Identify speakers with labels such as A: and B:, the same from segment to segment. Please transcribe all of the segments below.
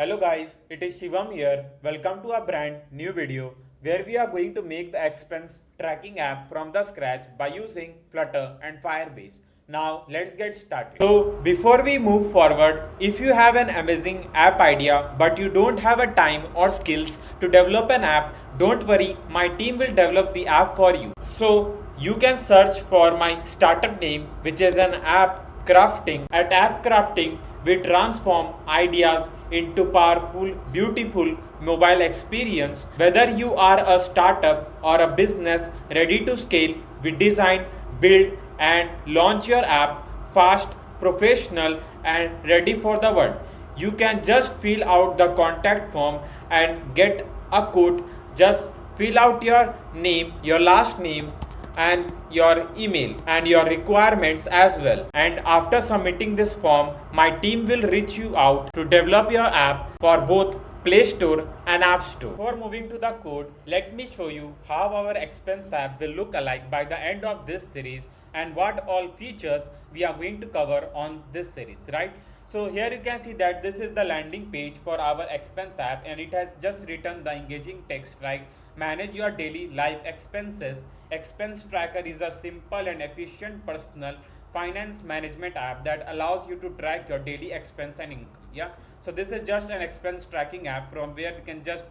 A: Hello guys, it is Shivam here. Welcome to a brand new video where we are going to make the expense tracking app from the scratch by using Flutter and Firebase. Now let's get started. So before we move forward, if you have an amazing app idea but you don't have a time or skills to develop an app, don't worry, my team will develop the app for you. So you can search for my startup name, which is an app crafting. At app crafting, we transform ideas into powerful, beautiful mobile experience. Whether you are a startup or a business ready to scale, we design, build, and launch your app fast, professional, and ready for the world. You can just fill out the contact form and get a quote. Just fill out your name, your last name, and your email and your requirements as well. And after submitting this form, my team will reach you out to develop your app for both Play Store and App Store. Before moving to the code, let me show you how our expense app will look alike by the end of this series and what all features we are going to cover on this series, right? So here you can see that this is the landing page for our expense app, and it has just written the engaging text like manage your daily life expenses. Expense tracker is a simple and efficient personal finance management app that allows you to track your daily expense and income. Yeah, so this is just an expense tracking app from where we can just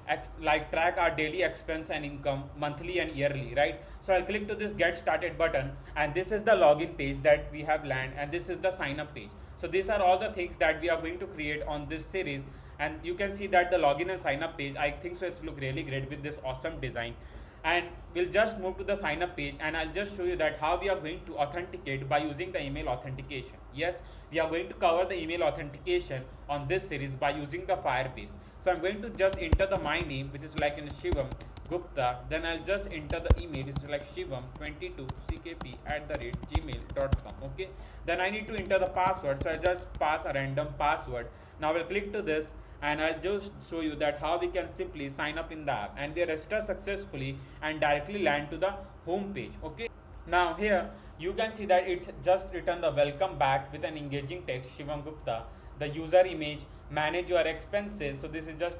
A: track our daily expense and income monthly and yearly, right? So I'll click to this get started button, and this is the login page that we have land, and this is the sign up page. So these are all the things that we are going to create on this series, and you can see that the login and sign up page, I think so it's look really great with this awesome design. And we'll just move to the sign up page, and I'll just show you that how we are going to authenticate by using the email authentication. Yes, we are going to cover the email authentication on this series by using the Firebase. So I'm going to just enter the my name, which is like in Shivam Gupta. Then I'll just enter the email, which is like shivam22ckp@gmail.com. Okay, then I need to enter the password, so I just pass a random password. Now we'll click to this, and I'll just show you that how we can simply sign up in the app, and we register successfully and directly land to the home page. Okay, now here you can see that it's just written the welcome back with an engaging text Shivam Gupta, the user image, manage your expenses. So this is just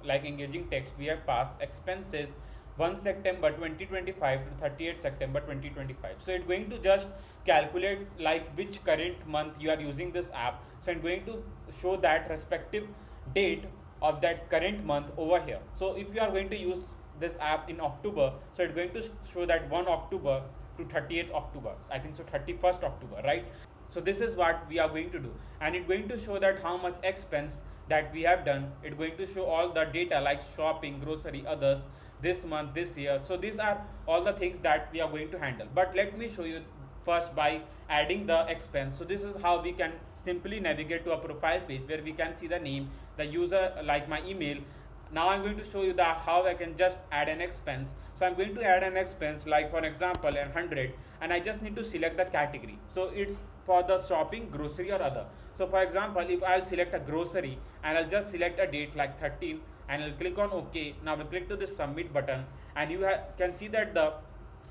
A: like engaging text. We have passed expenses 1 September 2025 to 30th September 2025. So it's going to just calculate like which current month you are using this app. So I'm going to show that respective date of that current month over here. So if you are going to use this app in October, so it's going to show that 1 October to 30th October, I think so 31st October, right? So this is what we are going to do, and it's going to show that how much expense that we have done. It's going to show all the data like shopping, grocery, others, this month, this year. So these are all the things that we are going to handle, but let me show you first by adding the expense. So this is how we can simply navigate to a profile page where we can see the name, the user, like my email. Now I'm going to show you the how I can just add an expense. So I'm going to add an expense like for example 100, and I just need to select the category. So it's for the shopping, grocery, or other. So for example, if I'll select a grocery, and I'll just select a date like 13, and I'll click on OK. Now we'll click to this submit button, and you can see that the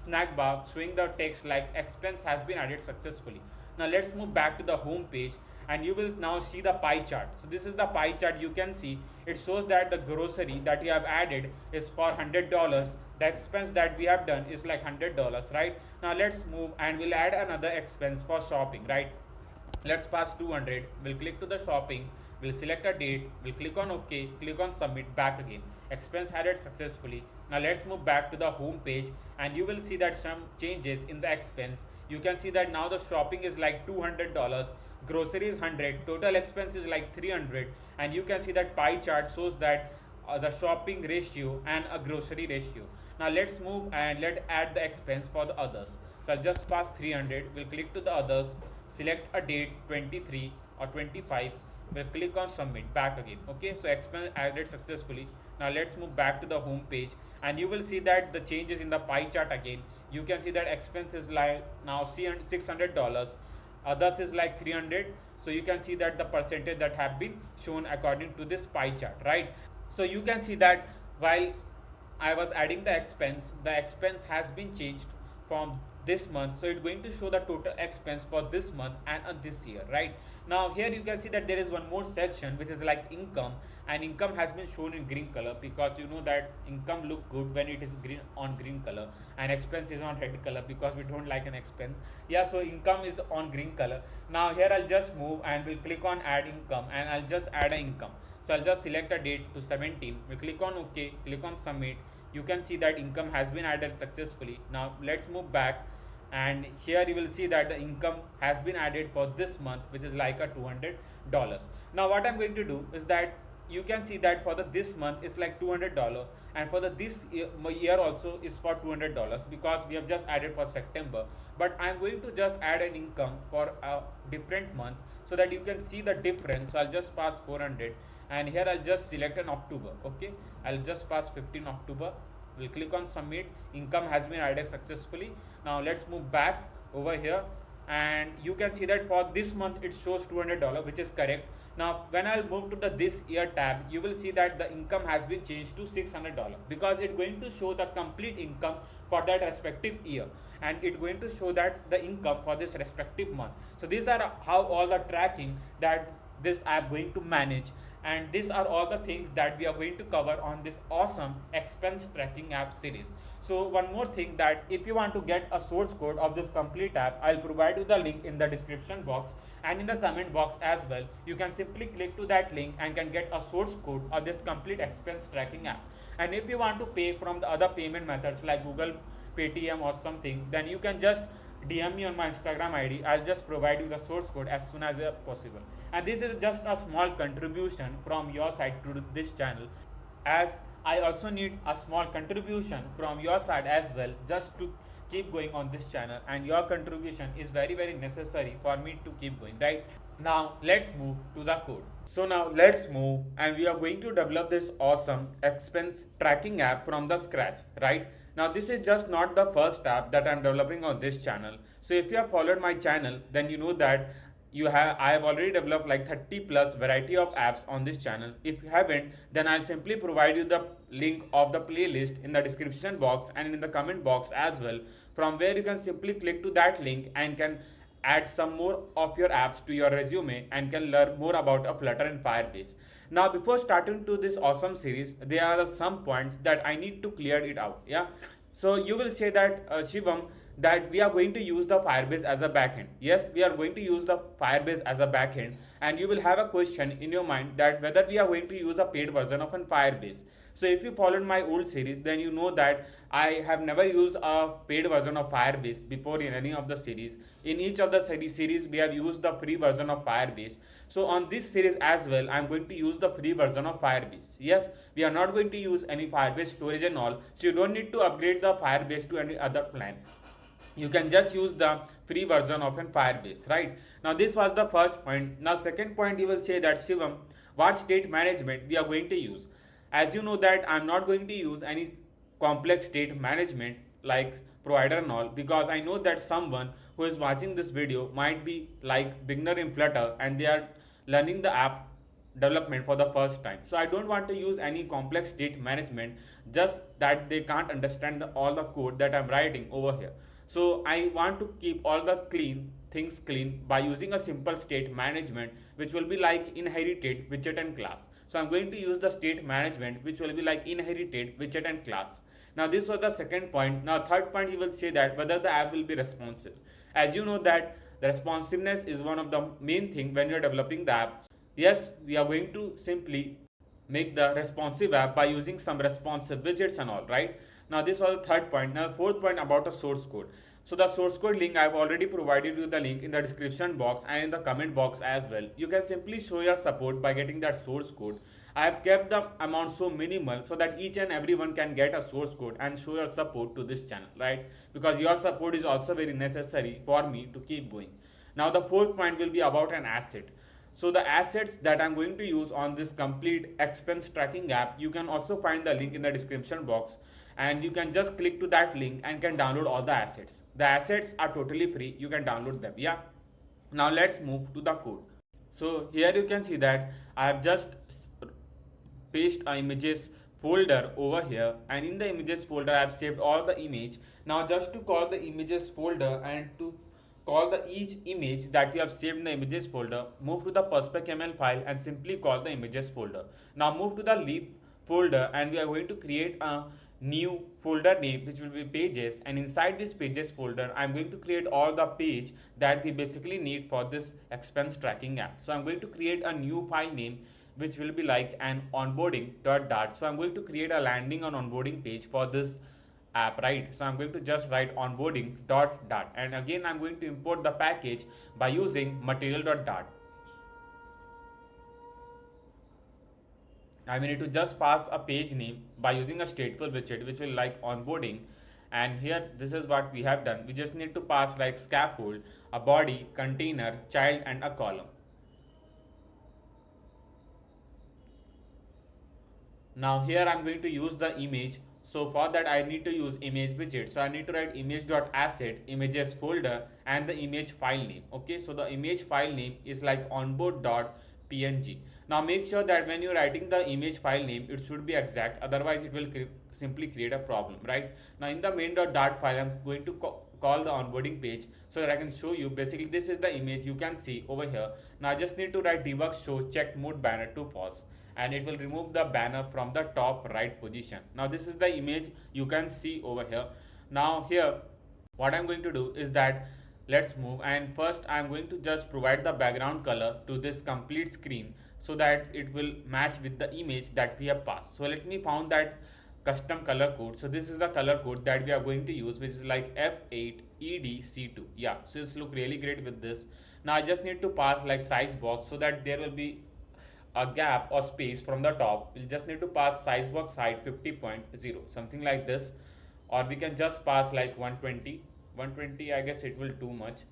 A: snack bar showing the text like expense has been added successfully. Now let's move back to the home page, and you will now see the pie chart. So this is the pie chart. You can see it shows that the grocery that you have added is for $100. The expense that we have done is like $100, right? Now let's move, and we'll add another expense for shopping, right? Let's pass 200. We'll click to the shopping, we'll select a date, we'll click on OK, click on submit, back again. Expense added successfully. Now let's move back to the home page, and you will see that some changes in the expense. You can see that now the shopping is like $200, grocery is 100, total expense is like 300, and you can see that pie chart shows that the shopping ratio and a grocery ratio. Now let's move and let's add the expense for the others. So I'll just pass 300. We'll click to the others, select a date 23 or 25. We'll click on submit, back again. Okay, so expense added successfully. Now let's move back to the home page, and you will see that the changes in the pie chart again. You can see that expense is like now $600, others is like 300. So you can see that the percentage that have been shown according to this pie chart, right? So you can see that while I was adding the expense has been changed from this month. So it's going to show the total expense for this month and this year, right? Now here you can see that there is one more section which is like income, and income has been shown in green color because you know that income look good when it is green on green color, and expense is on red color because we don't like an expense. Yeah, so income is on green color. Now here I'll just move and we'll click on add income, and I'll just add an income. So I'll just select a date to 17. We'll click on OK, click on submit. You can see that income has been added successfully. Now let's move back, and here you will see that the income has been added for this month, which is like a $200. Now what I'm going to do is that you can see that for the this month it's like $200, and for the this year also is for $200 because we have just added for September. But I'm going to just add an income for a different month so that you can see the difference. So I'll just pass 400, and here I'll just select an October. Okay, I'll just pass 15 October. We'll click on submit. Income has been added successfully. Now let's move back over here, and you can see that for this month it shows $200, which is correct. Now when I'll move to the this year tab, you will see that the income has been changed to $600 because it's going to show the complete income for that respective year, and it's going to show that the income for this respective month. So these are how all the tracking that this app going to manage, and these are all the things that we are going to cover on this awesome expense tracking app series. So one more thing, that if you want to get a source code of this complete app, I'll provide you the link in the description box and in the comment box as well. You can simply click to that link and can get a source code of this complete expense tracking app. And if you want to pay from the other payment methods like Google, Paytm or something, then you can just DM me on my Instagram ID. I'll just provide you the source code as soon as possible. And this is just a small contribution from your side to this channel, as I also need a small contribution from your side as well, just to keep going on this channel, and your contribution is very necessary for me to keep going, right? Now let's move to the code. So now let's move, and we are going to develop this awesome expense tracking app from the scratch, right? Now this is just not the first app that I'm developing on this channel. So if you have followed my channel, then you know that I have already developed like 30 plus variety of apps on this channel. If you haven't, then I'll simply provide you the link of the playlist in the description box and in the comment box as well, from where you can simply click to that link and can add some more of your apps to your resume and can learn more about a Flutter and Firebase. Now before starting to this awesome series, there are some points that I need to clear it out. Yeah, so you will say that Shivam, that we are going to use the Firebase as a backend. Yes, we are going to use the Firebase as a backend, and you will have a question in your mind that whether we are going to use a paid version of an Firebase. So if you followed my old series, then you know that I have never used a paid version of Firebase before in any of the series. In each of the series, we have used the free version of Firebase. So on this series as well, I am going to use the free version of Firebase. Yes, we are not going to use any Firebase storage and all, so you don't need to upgrade the Firebase to any other plan. You can just use the free version of an Firebase, right? Now this was the first point. Now second point, you will say that Shivam, what state management we are going to use? As you know that I'm not going to use any complex state management like provider and all, because I know that someone who is watching this video might be like beginner in Flutter and they are learning the app development for the first time. So I don't want to use any complex state management, just that they can't understand all the code that I'm writing over here. So I want to keep all the things clean by using a simple state management, which will be like inherited widget and class. So I'm going to use the state management, which will be like inherited widget and class. Now this was the second point. Now third point, you will say that whether the app will be responsive. As you know that the responsiveness is one of the main thing when you're developing the app. Yes, we are going to simply make the responsive app by using some responsive widgets and all, right? Now this was the third point. Now fourth point about a source code. So the source code link, I have already provided you the link in the description box and in the comment box as well. You can simply show your support by getting that source code. I have kept the amount so minimal so that each and everyone can get a source code and show your support to this channel, right? Because your support is also very necessary for me to keep going. Now the fourth point will be about an asset. So the assets that I'm going to use on this complete expense tracking app, you can also find the link in the description box, and you can just click to that link and can download all the assets. The assets are totally free. You can download them. Yeah. Now let's move to the code. So here you can see that I have just paste a images folder over here, and in the images folder I have saved all the image. Now just to call the images folder and to call the each image that we have saved in the images folder, move to the perspec.ml file and simply call the images folder. Now move to the leaf folder and we are going to create a new folder name which will be pages, and inside this pages folder I'm going to create all the page that we basically need for this expense tracking app. So I'm going to create a new file name which will be like an onboarding.dart. So I'm going to create a landing on onboarding page for this app, right? So I'm going to just write onboarding.dart, and again I'm going to import the package by using material.dart. I need to just pass a page name by using a stateful widget which will like onboarding, and here this is what we have done. We just need to pass like scaffold, a body, container, child and a column. Now here I'm going to use the image. So for that I need to use image widget. So I need to write image.asset, images folder and the image file name. Okay, so the image file name is like onboard.png. Now make sure that when you're writing the image file name, it should be exact. Otherwise it will simply create a problem, right? Now in the main.dart file, I'm going to call the onboarding page so that I can show you. Basically this is the image you can see over here. Now I just need to write debug show checked mode banner to false, and it will remove the banner from the top right position. Now this is the image you can see over here. Now here what I'm going to do is that let's move, and first I'm going to just provide the background color to this complete screen so that it will match with the image that we have passed. So let me found that custom color code. So this is the color code that we are going to use, which is like F8EDC2. Yeah, so it's look really great with this. Now I just need to pass like size box so that there will be a gap or space from the top. We'll just need to pass size box height 50.0, something like this, or we can just pass like 120. I guess it will too much,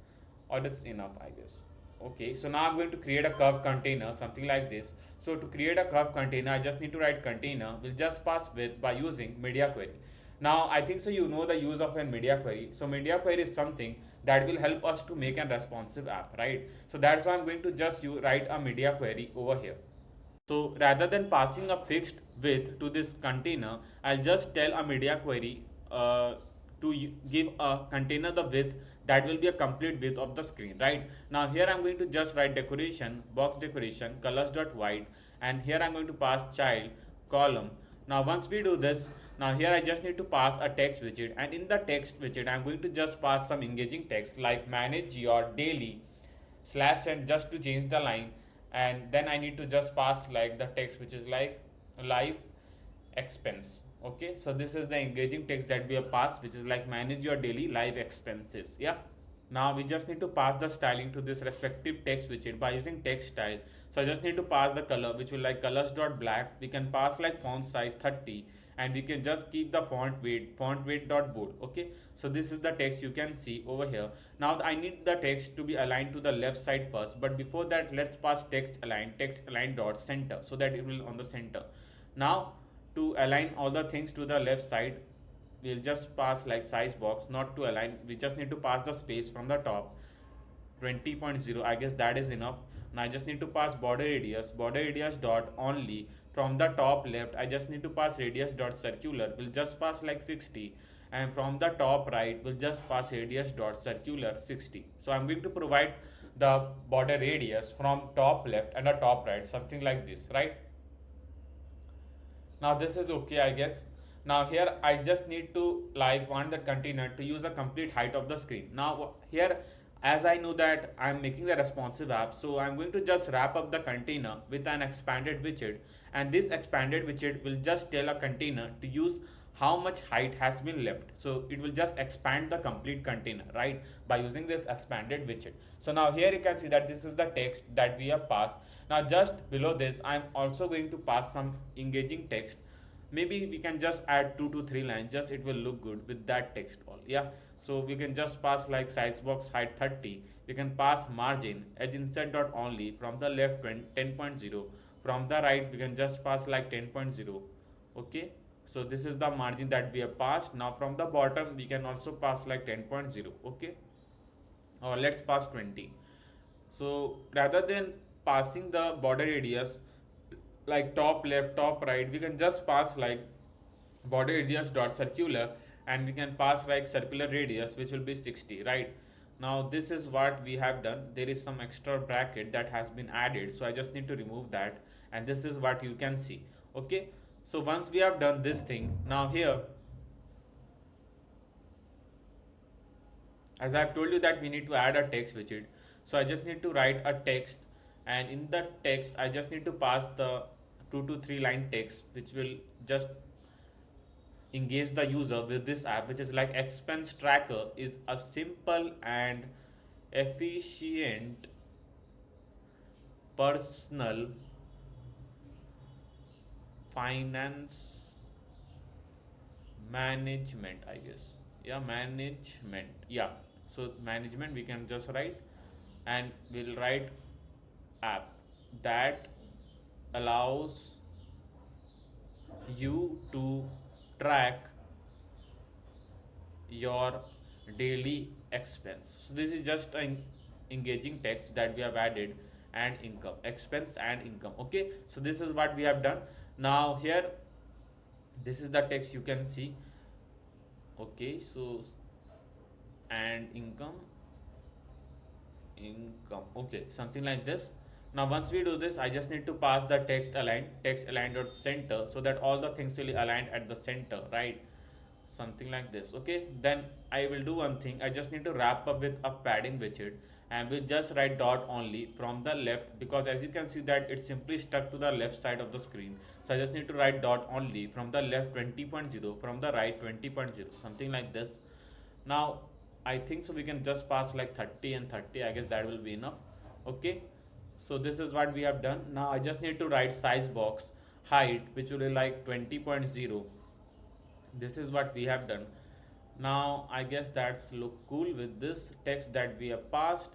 A: or it's enough I guess. Okay, so now I'm going to create a curve container, something like this. So to create a curve container I just need to write container. We'll just pass width by using media query. Now I think so you know the use of a media query. So media query is something that will help us to make a responsive app, right? So that's why I'm going to just write a media query over here. So rather than passing a fixed width to this container, I'll just tell a media query to give a container the width that will be a complete width of the screen, right? Now here I'm going to just write decoration, box decoration, colors.white, and here I'm going to pass child, column. Now once we do this, now here I just need to pass a text widget, and in the text widget I'm going to just pass some engaging text like manage your daily slash and just to change the line, and then I need to just pass like the text which is like live expense. Okay, so this is the engaging text that we have passed, which is like manage your daily live expenses. Yeah, now we just need to pass the styling to this respective text widget by using text style. So I just need to pass the color which will like colors.black. We can pass like font size 30, and we can just keep the font weight dot bold. Okay, so this is the text you can see over here. Now I need the text to be aligned to the left side first, but before that let's pass text align dot center so that it will on the center. Now to align all the things to the left side, we'll just pass like size box. Not to align, we just need to pass the space from the top 20.0. I guess that is enough. Now I just need to pass border radius dot only. From the top left I just need to pass radius dot circular. We'll just pass like 60, and from the top right we'll just pass radius dot circular 60. So I'm going to provide the border radius from top left and the top right, something like this, right? Now this is okay I guess. Now here I just need to like want the container to use the complete height of the screen. Now here, as I know that I'm making the responsive app, so I'm going to just wrap up the container with an expanded widget, and this expanded widget will just tell a container to use how much height has been left. So it will just expand the complete container, right, by using this expanded widget. So now here you can see that this is the text that we have passed. Now just below this I'm also going to pass some engaging text. Maybe we can just add 2 to 3 lines, just it will look good with that text all. Yeah, so we can just pass like size box height 30. We can pass margin edge insert dot only. From the left 10.0, from the right we can just pass like 10.0. okay, so this is the margin that we have passed. Now from the bottom we can also pass like 10.0. okay, or let's pass 20. So rather than passing the border radius like top left top right, we can just pass like border radius dot circular, and we can pass like circular radius which will be 60, right? Now this is what we have done. There is some extra bracket that has been added, so I just need to remove that, and this is what you can see. Okay, so once we have done this thing, now here, as I've told you that we need to add a text widget, so I just need to write a text, and in the text I just need to pass the 2 to 3 line text which will just engage the user with this app, which is like expense tracker is a simple and efficient personal finance management, I guess. Yeah, management. Yeah, so management we can just write, and we'll write app that allows you to track your daily expense. So this is just an engaging text that we have added, and income, expense and income. Okay, so this is what we have done. Now here, this is the text you can see. Okay, so and income, okay, something like this. Now once we do this, I just need to pass the text align dot center, so that all the things will align at the center, right? Something like this. Okay, then I will do one thing. I just need to wrap up with a padding widget, and we'll just write dot only from the left, because as you can see that it's simply stuck to the left side of the screen. So I just need to write dot only from the left 20.0, from the right 20.0, something like this. Now I think so we can just pass like 30 and 30, I guess that will be enough. Okay, so this is what we have done. Now I just need to write size box height, which will be like 20.0. This is what we have done. Now I guess that's look cool with this text that we have passed.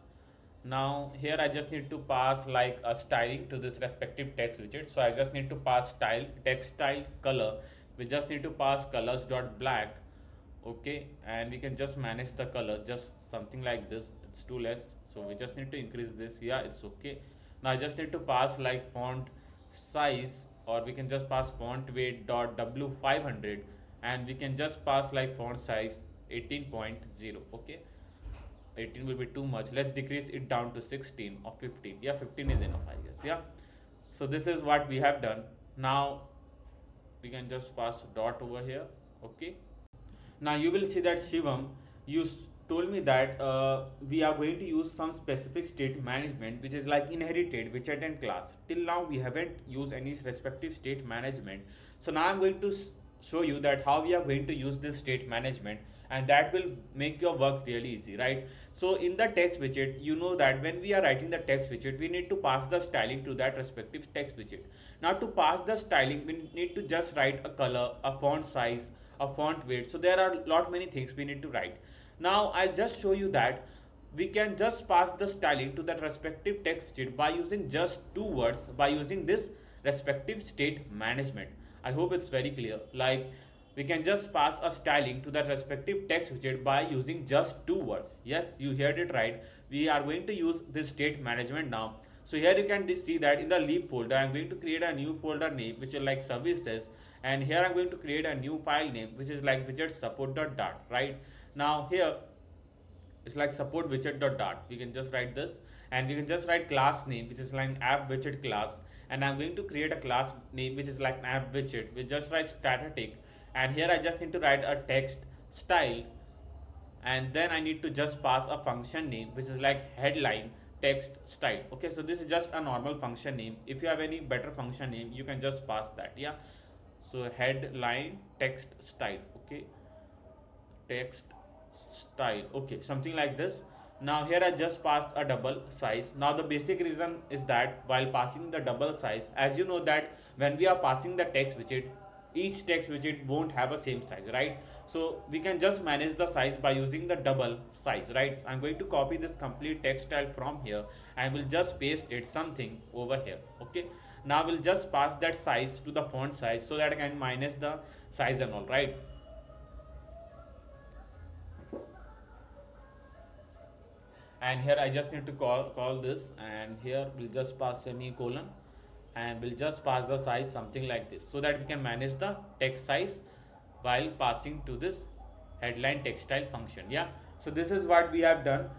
A: Now here I just need to pass like a styling to this respective text widget. So I just need to pass style, text style, color. We just need to pass colors dot black. Okay, and we can just manage the color, just something like this. It's too less, so we just need to increase this. Yeah, it's okay. Now I just need to pass like font size, or we can just pass font weight dot w500, and we can just pass like font size 18.0. Okay, 18 will be too much. Let's decrease it down to 16 or 15. Yeah, 15 is enough, I guess. Yeah, so this is what we have done. Now we can just pass dot over here. Okay, now you will see that Shivam, you told me that we are going to use some specific state management which is like inherited widget and class. Till now we haven't used any respective state management. So now I'm going to show you that how we are going to use this state management, and that will make your work really easy, right? So in the text widget, you know that when we are writing the text widget, we need to pass the styling to that respective text widget. Now to pass the styling, we need to just write a color, a font size, a font weight. So there are lot many things we need to write. Now I'll just show you that we can just pass the styling to that respective text widget by using just two words, by using this respective state management. I hope it's very clear. Like, we can just pass a styling to that respective text widget by using just two words. Yes, you heard it right. We are going to use this state management now. So here you can see that in the leaf folder, I'm going to create a new folder name which is like services, and here I'm going to create a new file name which is like widget support.dart. Right now here it's like support widget.dart. We can just write this, and we can just write class name which is like app widget class, and I'm going to create a class name which is like app widget. We just write static, and here I just need to write a text style, and then I need to just pass a function name which is like headline text style. Okay, so this is just a normal function name. If you have any better function name, you can just pass that. Yeah, so headline text style. Okay, text style. Okay, something like this. Now here I just passed a double size. Now the basic reason is that while passing the double size, as you know that when we are passing the text widget, each text widget won't have a same size, right? So we can just manage the size by using the double size, right? I'm going to copy this complete text style from here, and we'll just paste it something over here. Okay, now we'll just pass that size to the font size so that I can minus the size and all, right? And here I just need to call this, and here we'll just pass semicolon, and we'll just pass the size something like this, so that we can manage the text size while passing to this headline text style function. Yeah, so this is what we have done.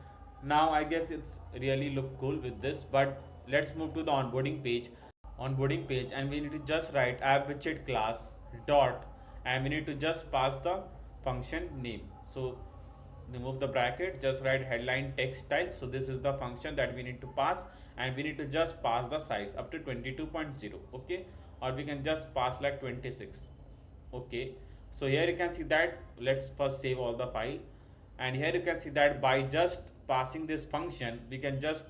A: Now I guess it's really look cool with this, but let's move to the onboarding page, and we need to just write app widget class dot, and we need to just pass the function name. So remove the bracket, just write headline text style. So this is the function that we need to pass, and we need to just pass the size up to 22.0. Okay, or we can just pass like 26. Okay, so here you can see that, let's first save all the file, and here you can see that by just passing this function we can just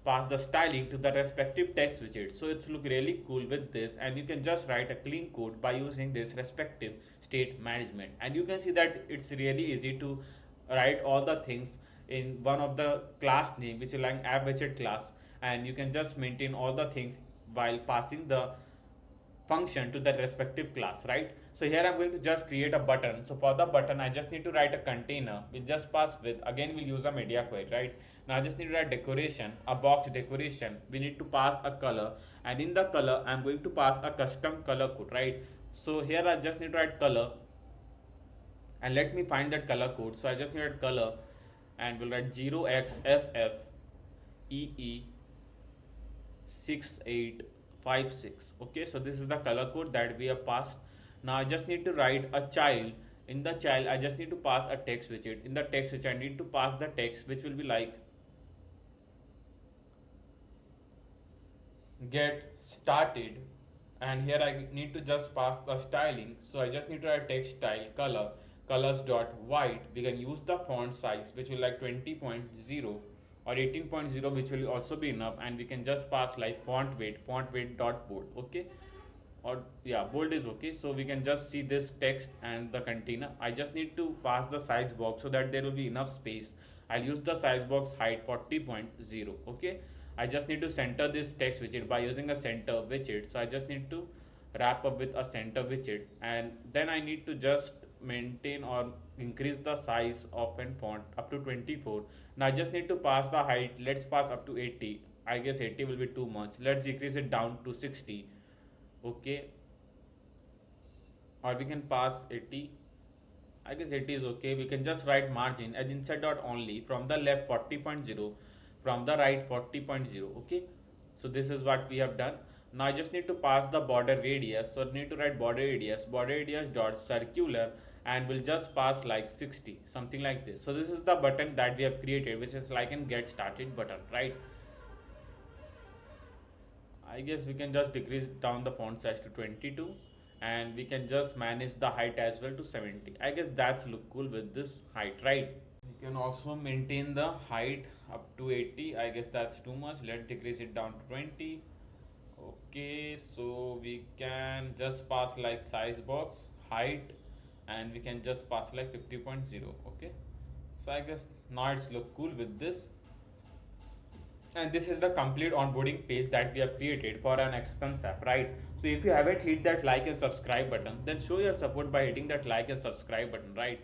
A: pass the styling to the respective text widget. So it's look really cool with this, and you can just write a clean code by using this respective state management, and you can see that it's really easy to write all the things in one of the class name, which is like app widget class, and you can just maintain all the things while passing the function to that respective class, right? So here I'm going to just create a button. So for the button I just need to write a container. We'll just pass with, again we'll use a media query, right? Now I just need to write decoration, a box decoration. We need to pass a color, and in the color I'm going to pass a custom color code, right? So here I just need to write color, and let me find that color code. So I just need to write color, and we'll write 0xFFEE6856. Okay, so this is the color code that we have passed. Now I just need to write a child. In the child I just need to pass a text widget. In the text widget I need to pass the text, which will be like get started, and here I need to just pass the styling. So I just need to write text style color, colors dot white. We can use the font size, which will like 20.0 or 18.0, which will also be enough, and we can just pass like font weight dot bold. Okay, or yeah, bold is okay. So we can just see this text and the container. I just need to pass the size box so that there will be enough space. I'll use the size box height 40.0. Okay, I just need to center this text widget by using a center widget. So I just need to wrap up with a center widget, and then I need to just maintain or increase the size of an font up to 24. Now I just need to pass the height. Let's pass up to 80. I guess 80 will be too much. Let's decrease it down to 60. Okay, or we can pass 80. I guess 80 is okay. We can just write margin as inside dot only, from the left 40.0, from the right 40.0. Okay, so this is what we have done. Now I just need to pass the border radius. So I need to write border radius dot circular, and we'll just pass like 60, something like this. So this is the button that we have created, which is like an get started button, right? I guess we can just decrease down the font size to 22, and we can just manage the height as well to 70. I guess that's look cool with this height, right? We can also maintain the height up to 80. I guess that's too much. Let's decrease it down to 20. Okay, so we can just pass like size box height, and we can just pass like 50.0. Okay, so I guess now it's look cool with this. And this is the complete onboarding page that we have created for an expense app, right? So if you haven't hit that like and subscribe button, then show your support by hitting that like and subscribe button, right?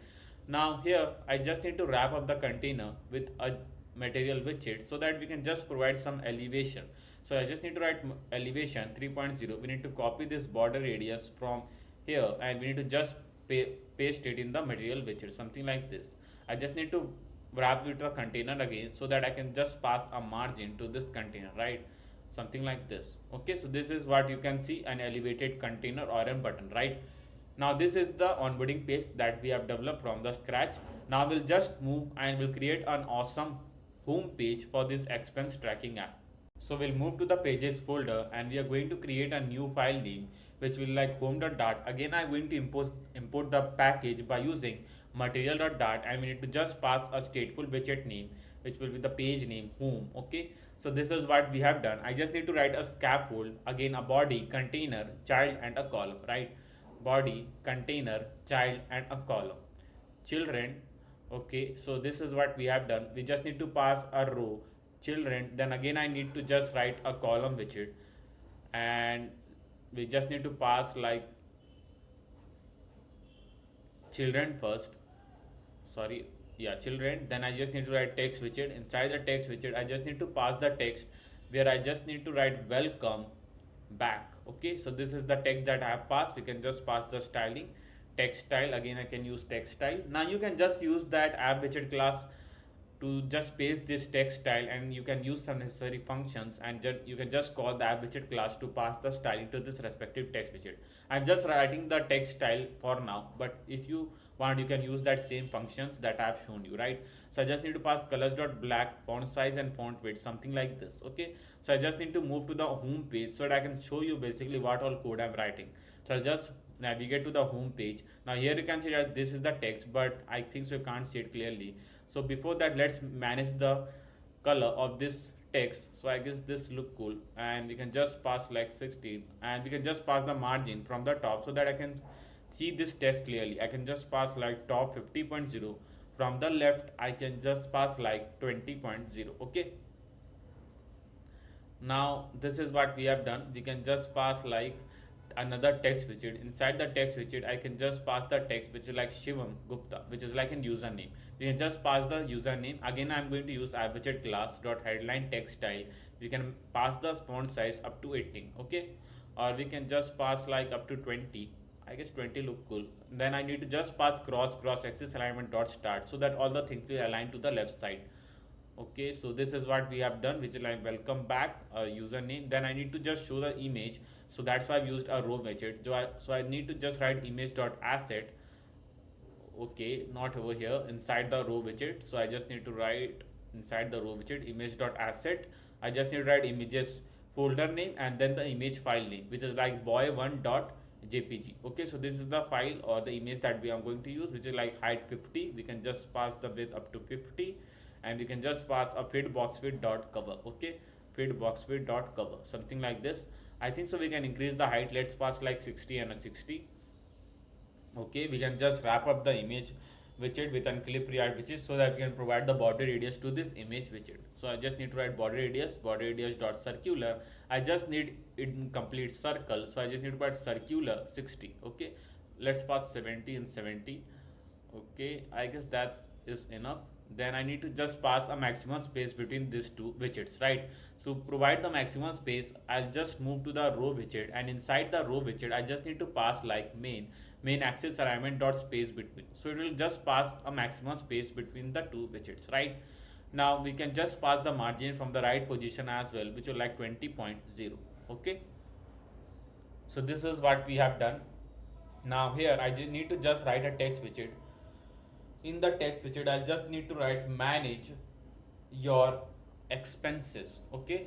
A: Now here I just need to wrap up the container with a material widget so that we can just provide some elevation. So I just need to write elevation 3.0. We need to copy this border radius from here, and we need to just paste it in the material widget, something like this. I just need to wrap with the container again so that I can just pass a margin to this container, right? Something like this. Okay, so this is what you can see, an elevated container or a button, right? Now this is the onboarding page that we have developed from the scratch. Now we'll just move and we'll create an awesome home page for this expense tracking app. So we'll move to the pages folder, and we are going to create a new file name, which will like home.dart. Again I'm going to import the package by using material.dart, and we need to just pass a stateful widget name, which will be the page name home. Okay, so this is what we have done. I just need to write a scaffold, again a body, container, child, and a column, right? Body, container, child, and a column, children. Okay, so this is what we have done. We just need to pass a row, children, then again I need to just write a column widget, and we just need to pass like children first, sorry, yeah, children. Then I just need to write text widget. Inside the text widget I just need to pass the text, where I just need to write welcome back. Okay, so this is the text that I have passed. We can just pass the styling, text style. Again I can use text style. Now you can just use that app widget class to just paste this text style, and you can use some necessary functions, and you can just call the app widget class to pass the style into this respective text widget. I'm just writing the text style for now, but if you want, you can use that same functions that I've shown you, right? So I just need to pass colors.black, font size and font weight, something like this. Okay, so I just need to move to the home page so that I can show you basically what all code I'm writing. So I'll just navigate to the home page. Now here you can see that this is the text, but I think so you can't see it clearly. So before that, let's manage the color of this text. So I guess this look cool, and we can just pass like 16, and we can just pass the margin from the top so that I can see this text clearly. I can just pass like top 50.0. From the left I can just pass like 20.0. Okay, now this is what we have done. We can just pass like another text widget. Inside the text widget I can just pass the text which is like Shivam Gupta, which is like a username. We can just pass the username. Again I'm going to use app widget class dot headline text style. We can pass the font size up to 18. Okay, or we can just pass like up to 20. I guess 20 look cool. Then I need to just pass cross axis alignment dot start so that all the things will align to the left side. Okay, so this is what we have done, which is like welcome back, username. Then I need to just show the image, so that's why I've used a row widget. So I need to just write image dot asset. Okay, not over here inside the row widget. So I just need to write inside the row widget image dot asset. I just need to write images folder name and then the image file name, which is like boy1 dot jpg. Okay, so this is the file or the image that we are going to use, which is like height 50. We can just pass the width up to 50, and we can just pass a feed box width dot cover. Okay, feed box width dot cover, something like this. I think so we can increase the height. Let's pass like 60 and a 60. Okay, we can just wrap up the image widget with unclip react widget so that we can provide the border radius to this image widget. So I just need to write border radius dot circular. I just need it in complete circle, so I just need to put circular 60. Okay, let's pass 70 and 70. Okay, I guess that is enough. Then I need to just pass a maximum space between these two widgets, right? So provide the maximum space. I'll just move to the row widget, and inside the row widget I just need to pass like main axis alignment dot space between. So it will just pass a maximum space between the two widgets, right? Now we can just pass the margin from the right position as well, which will like 20.0. Okay, so this is what we have done. Now here I just need to just write a text widget. In the text widget I'll just need to write manage your expenses. Okay,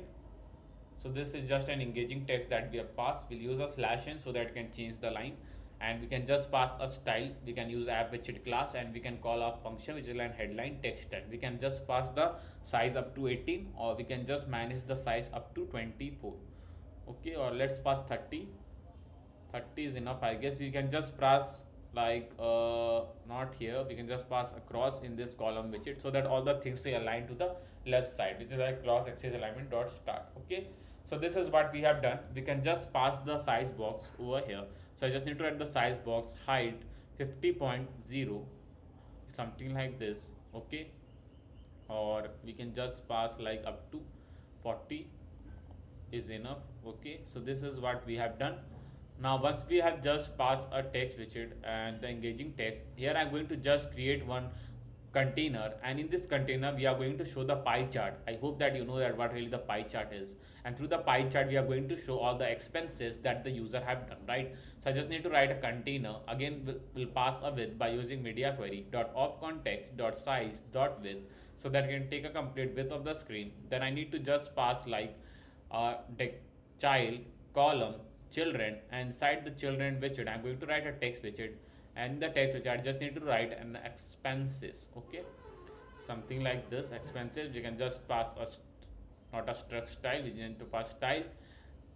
A: so this is just an engaging text that we have passed. We'll use a /n so that we can change the line, and we can just pass a style. We can use app widget class, and we can call our function which is like headline text style. We can just pass the size up to 18, or we can just manage the size up to 24. Okay, or let's pass 30. 30 is enough, I guess. We can just pass like not here, we can just pass across in this column widget so that all the things will align to the left side, which is like cross axis alignment dot start. Okay, so this is what we have done. We can just pass the size box over here. So I just need to write the size box height 50.0, something like this. Okay, or we can just pass like up to 40 is enough. Okay, so this is what we have done. Now once we have just passed a text widget and the engaging text, here I'm going to just create one container, and in this container we are going to show the pie chart. I hope that you know that what really the pie chart is, and through the pie chart we are going to show all the expenses that the user have done, right? So I just need to write a container. Again we'll pass a width by using media query dot of context dot size dot width, so that you can take a complete width of the screen. Then I need to just pass like child column children, and inside the children widget I'm going to write a text widget, and in the text widget I just need to write an expenses. Okay, something like this, expenses. You can just pass a not a struct style, we need to pass style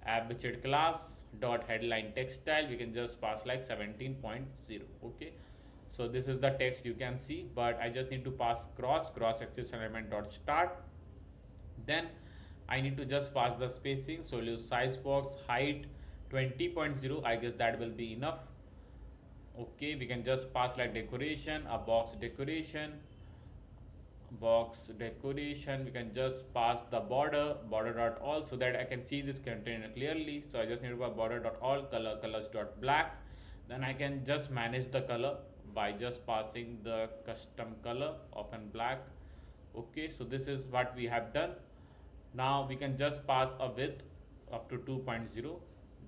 A: app widget class dot headline text style. We can just pass like 17.0. Okay, so this is the text you can see, but I just need to pass cross axis alignment dot start. Then I need to just pass the spacing, so we'll use size box height 20.0. I guess that will be enough. Okay, we can just pass like decoration, a box decoration. We can just pass the border dot all, so that I can see this container clearly. So I just need to pass border dot all colors dot black. Then I can just manage the color by just passing the custom color of an black. Okay, so this is what we have done. Now we can just pass a width up to 2.0.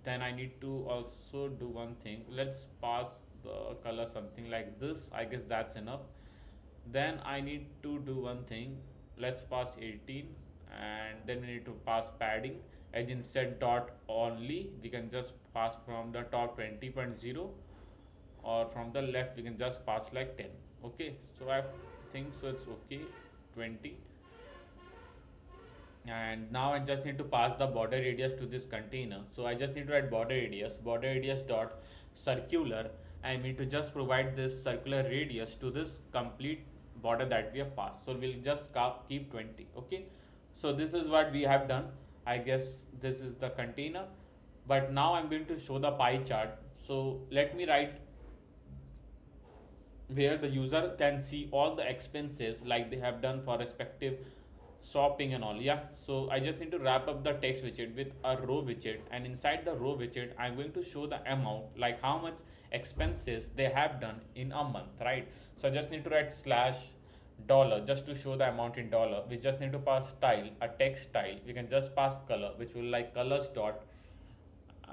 A: Then I need to also do one thing. Let's pass the color something like this. I guess that's enough. Then I need to do one thing. Let's pass 18, and then we need to pass padding. Edge instead dot only. We can just pass from the top 20.0, or from the left we can just pass like 10. Okay, so I think so it's okay, 20. And now I just need to pass the border radius to this container. So I just need to write border radius dot circular. I need to just provide this circular radius to this complete border that we have passed. So we'll just keep 20. Okay, so this is what we have done. I guess this is the container, but now I'm going to show the pie chart. So let me write where the user can see all the expenses like they have done for respective shopping and all. Yeah, so I just need to wrap up the text widget with a row widget, and inside the row widget I'm going to show the amount, like how much expenses they have done in a month, right? So I just need to write slash dollar just to show the amount in dollar. We just need to pass style, a text style. We can just pass color, which will like colors dot,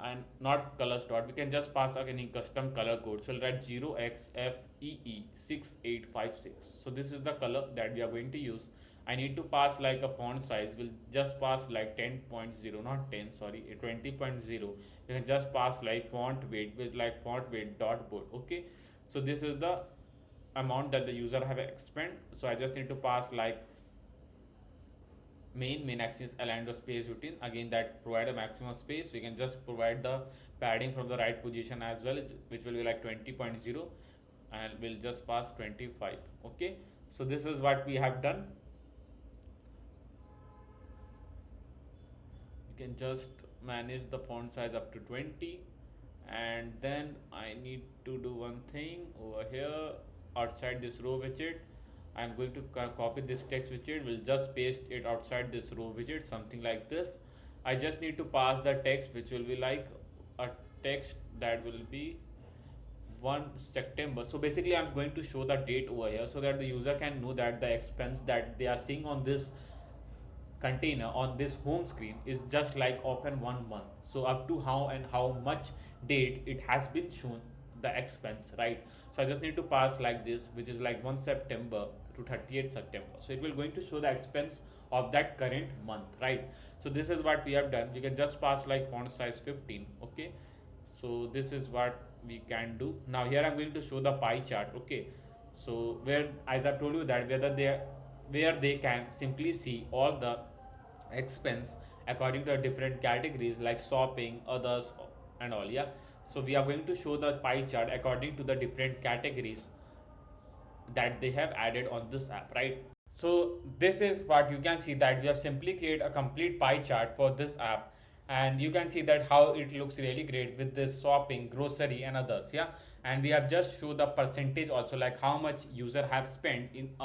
A: and not colors dot, we can just pass any custom color code. So we'll write 0xFEE6856. So this is the color that we are going to use. I need to pass like a font size. We'll just pass like 10.0, not 10, sorry, 20.0. You can just pass like font weight with like font weight dot bold. Okay, so this is the amount that the user have expend. So I just need to pass like main axis aligned to space routine, again that provide a maximum space. We can just provide the padding from the right position as well, which will be like 20.0, and we'll just pass 25. Okay, so this is what we have done. You can just manage the font size up to 20, and then I need to do one thing over here outside this row widget. I'm going to copy this text widget. We'll just paste it outside this row widget, something like this. I just need to pass the text, which will be like a text that will be 1 September. So basically I'm going to show the date over here so that the user can know that the expense that they are seeing on this container on this home screen is just like open 1 month. So up to how and how much date it has been shown the expense, right? So I just need to pass like this, which is like 1 September to 30th September. So it will going to show the expense of that current month, right? So this is what we have done. You can just pass like font size 15. Okay, so this is what we can do. Now here I'm going to show the pie chart. Okay, so where, as I've told you, that where they can simply see all the expense according to different categories like shopping, others, and all. Yeah, so we are going to show the pie chart according to the different categories that they have added on this app, right? So this is what you can see, that we have simply created a complete pie chart for this app, and you can see that how it looks really great with this shopping, grocery, and others. Yeah, and we have just show the percentage also, like how much user have spent in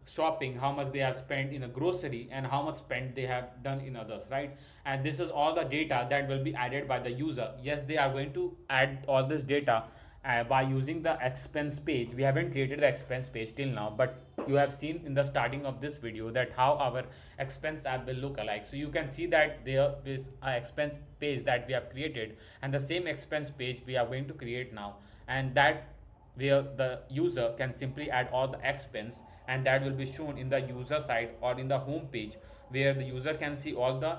A: shopping, how much they have spent in a grocery, and how much spent they have done in others, right? And this is all the data that will be added by the user. Yes, they are going to add all this data by using the expense page. We haven't created the expense page till now, but you have seen in the starting of this video that how our expense app will look alike. So you can see that there is an expense page that we have created, and the same expense page we are going to create now, and that where the user can simply add all the expense, and that will be shown in the user side or in the home page, where the user can see all the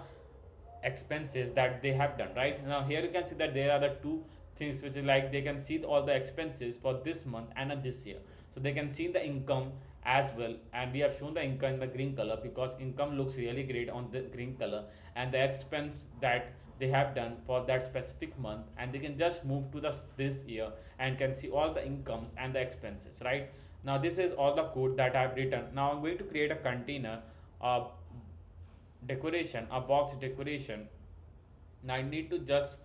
A: expenses that they have done. Right now here you can see that there are the two things, which is like they can see all the expenses for this month and this year. So they can see the income as well, and we have shown the income in the green color because income looks really great on the green color, and the expense that they have done for that specific month, and they can just move to this year and can see all the incomes and the expenses. Right now this is all the code that I've written. Now I'm going to create a container, a decoration, a box decoration. Now I need to just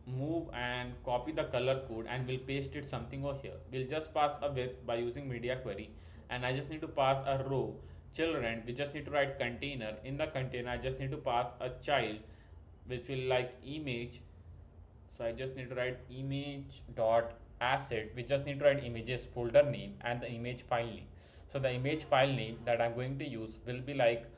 A: move and copy the color code, and we'll paste it something over here. We'll just pass a width by using media query, and I just need to pass a row children. We just need to write container. In the container I just need to pass a child, which will like image. So I just need to write image dot asset. We just need to write images folder name and the image file name. So the image file name that I'm going to use will be like.png.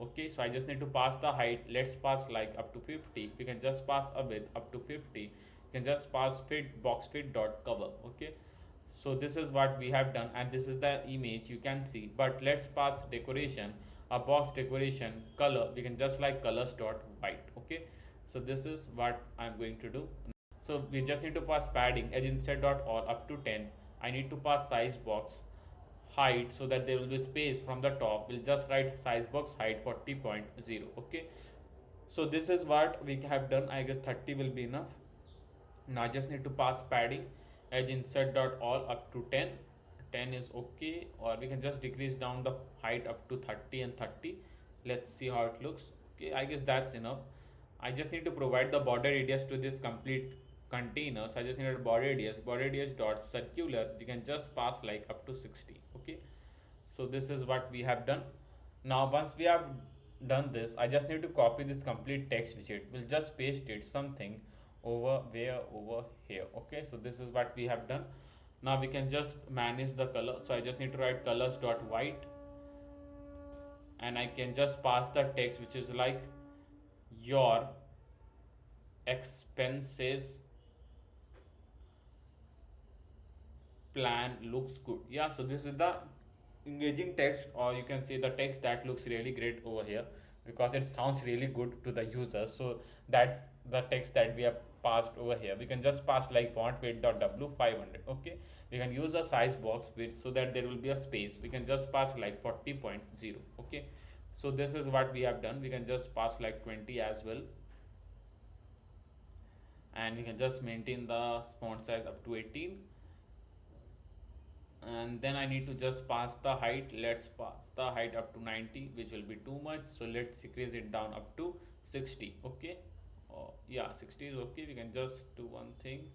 A: Okay, so I just need to pass the height. Let's pass like up to 50. We can just pass a width up to 50. You can just pass fit box fit dot cover. Okay, so this is what we have done, and this is the image you can see. But let's pass decoration, a box decoration color. We can just like colors dot white. Okay, so this is what I'm going to do. So we just need to pass padding edge insert dot all up to 10. I need to pass size box height, so that there will be space from the top. We'll just write size box height 40.0. Okay, so this is what we have done. I guess 30 will be enough. Now I just need to pass padding edge insert dot all up to 10. 10 is okay, or we can just decrease down the height up to 30 and 30. Let's see how it looks. Okay, I guess that's enough. I just need to provide the border radius to this complete container. So I just need a border radius dot circular. You can just pass like up to 60. Okay, so this is what we have done. Now once we have done this, I just need to copy this complete text widget. We'll just paste it something over here. Okay, so this is what we have done. Now we can just manage the color. So I just need to write colors dot white, and I can just pass the text which is like your expenses plan looks good. Yeah, so this is the engaging text, or you can say the text that looks really great over here, because it sounds really good to the user. So that's the text that we have passed over here. We can just pass like font weight dot w 500. Okay, we can use a size box width so that there will be a space. We can just pass like 40.0. Okay, so this is what we have done. We can just pass like 20 as well, and we can just maintain the font size up to 18. And then I need to just pass the height. Let's pass the height up to 90, which will be too much, so let's decrease it down up to 60. Okay, yeah, 60 is okay. We can just do one thing.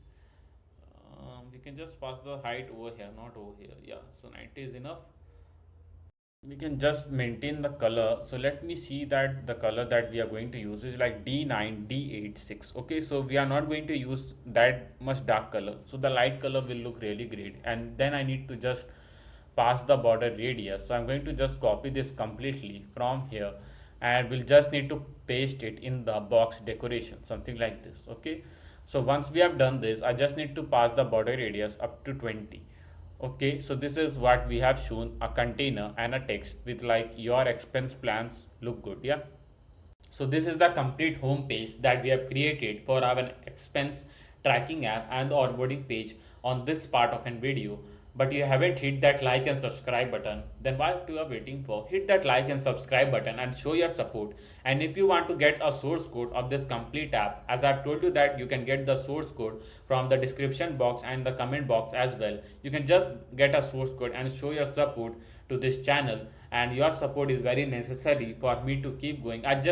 A: We can just pass the height over here, not over here. Yeah, so 90 is enough. We can just maintain the color. So let me see that the color that we are going to use is like D9 D86. Okay, so we are not going to use that much dark color, so the light color will look really great. And then I need to just pass the border radius. So I'm going to just copy this completely from here, and we'll just need to paste it in the box decoration, something like this. Okay, so once we have done this, I just need to pass the border radius up to 20. Okay, so this is what we have shown, a container and a text with like your expense plans look good. Yeah, so this is the complete home page that we have created for our expense tracking app and the onboarding page on this part of an video. But you haven't hit that like and subscribe button, then what you are waiting for? Hit that like and subscribe button and show your support. And if you want to get a source code of this complete app, as I've told you that you can get the source code from the description box and the comment box as well. You can just get a source code and show your support to this channel, and your support is very necessary for me to keep going. As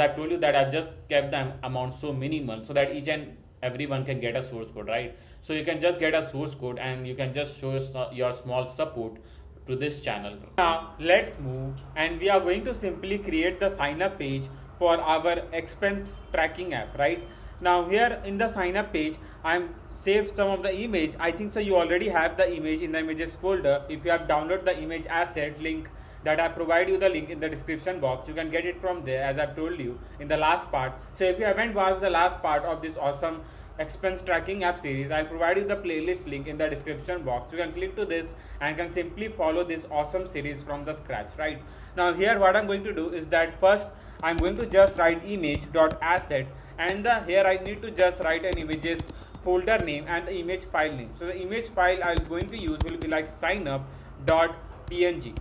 A: I've told you that I've just kept the amount so minimal so that each and everyone can get a source code, right? So you can just get a source code and you can just show your small support to this channel. Now let's move, and we are going to simply create the sign up page for our expense tracking app. Right now, here in the sign up page, I'm saved some of the image. I think so you already have the image in the images folder. If you have downloaded the image asset link that I provide you the link in the description box, you can get it from there, as I've told you in the last part. So if you haven't watched the last part of this awesome expense tracking app series, I'll provide you the playlist link in the description box. You can click to this and can simply follow this awesome series from the scratch. Right now, here what I'm going to do is that first I'm going to just write image.asset, and here I need to just write an images folder name and the image file name. So the image file I'm going to use will be like signup.png.